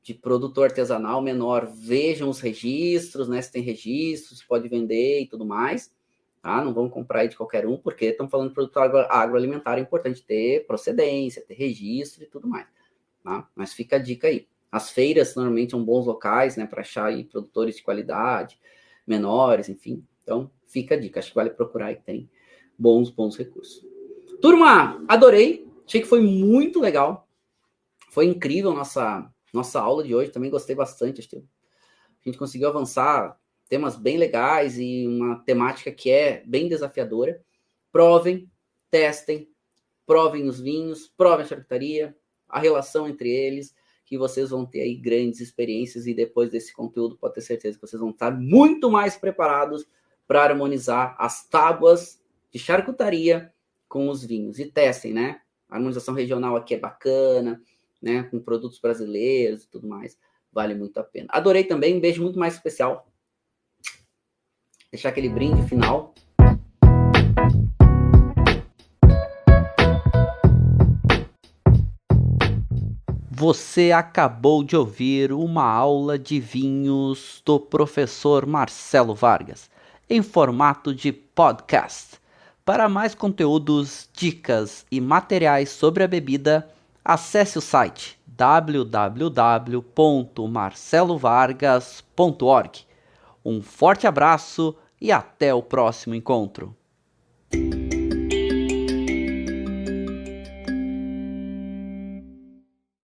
de produtor artesanal menor, vejam os registros, né? Se tem registros, se pode vender e tudo mais, tá? Não vamos comprar aí de qualquer um, porque estamos falando de produto agroalimentar, é importante ter procedência, ter registro e tudo mais, tá? Mas fica a dica aí. As feiras normalmente são bons locais, né, para achar aí produtores de qualidade, menores, enfim. Então, fica a dica. Acho que vale procurar e tem bons recursos. Turma, adorei. Achei que foi muito legal. Foi incrível nossa aula de hoje, também gostei bastante. Acho que a gente conseguiu avançar temas bem legais e uma temática que é bem desafiadora. Provem, testem, provem os vinhos, provem a charcutaria, a relação entre eles, que vocês vão ter aí grandes experiências e depois desse conteúdo pode ter certeza que vocês vão estar muito mais preparados para harmonizar as tábuas de charcutaria com os vinhos. E testem, né? A harmonização regional aqui é bacana, né, com produtos brasileiros e tudo mais, vale muito a pena. Adorei também, um beijo muito mais especial. Deixar aquele brinde final. Você acabou de ouvir uma aula de vinhos do professor Marcelo Vargas, em formato de podcast. Para mais conteúdos, dicas e materiais sobre a bebida, acesse o site www.marcelovargas.org. Um forte abraço e até o próximo encontro.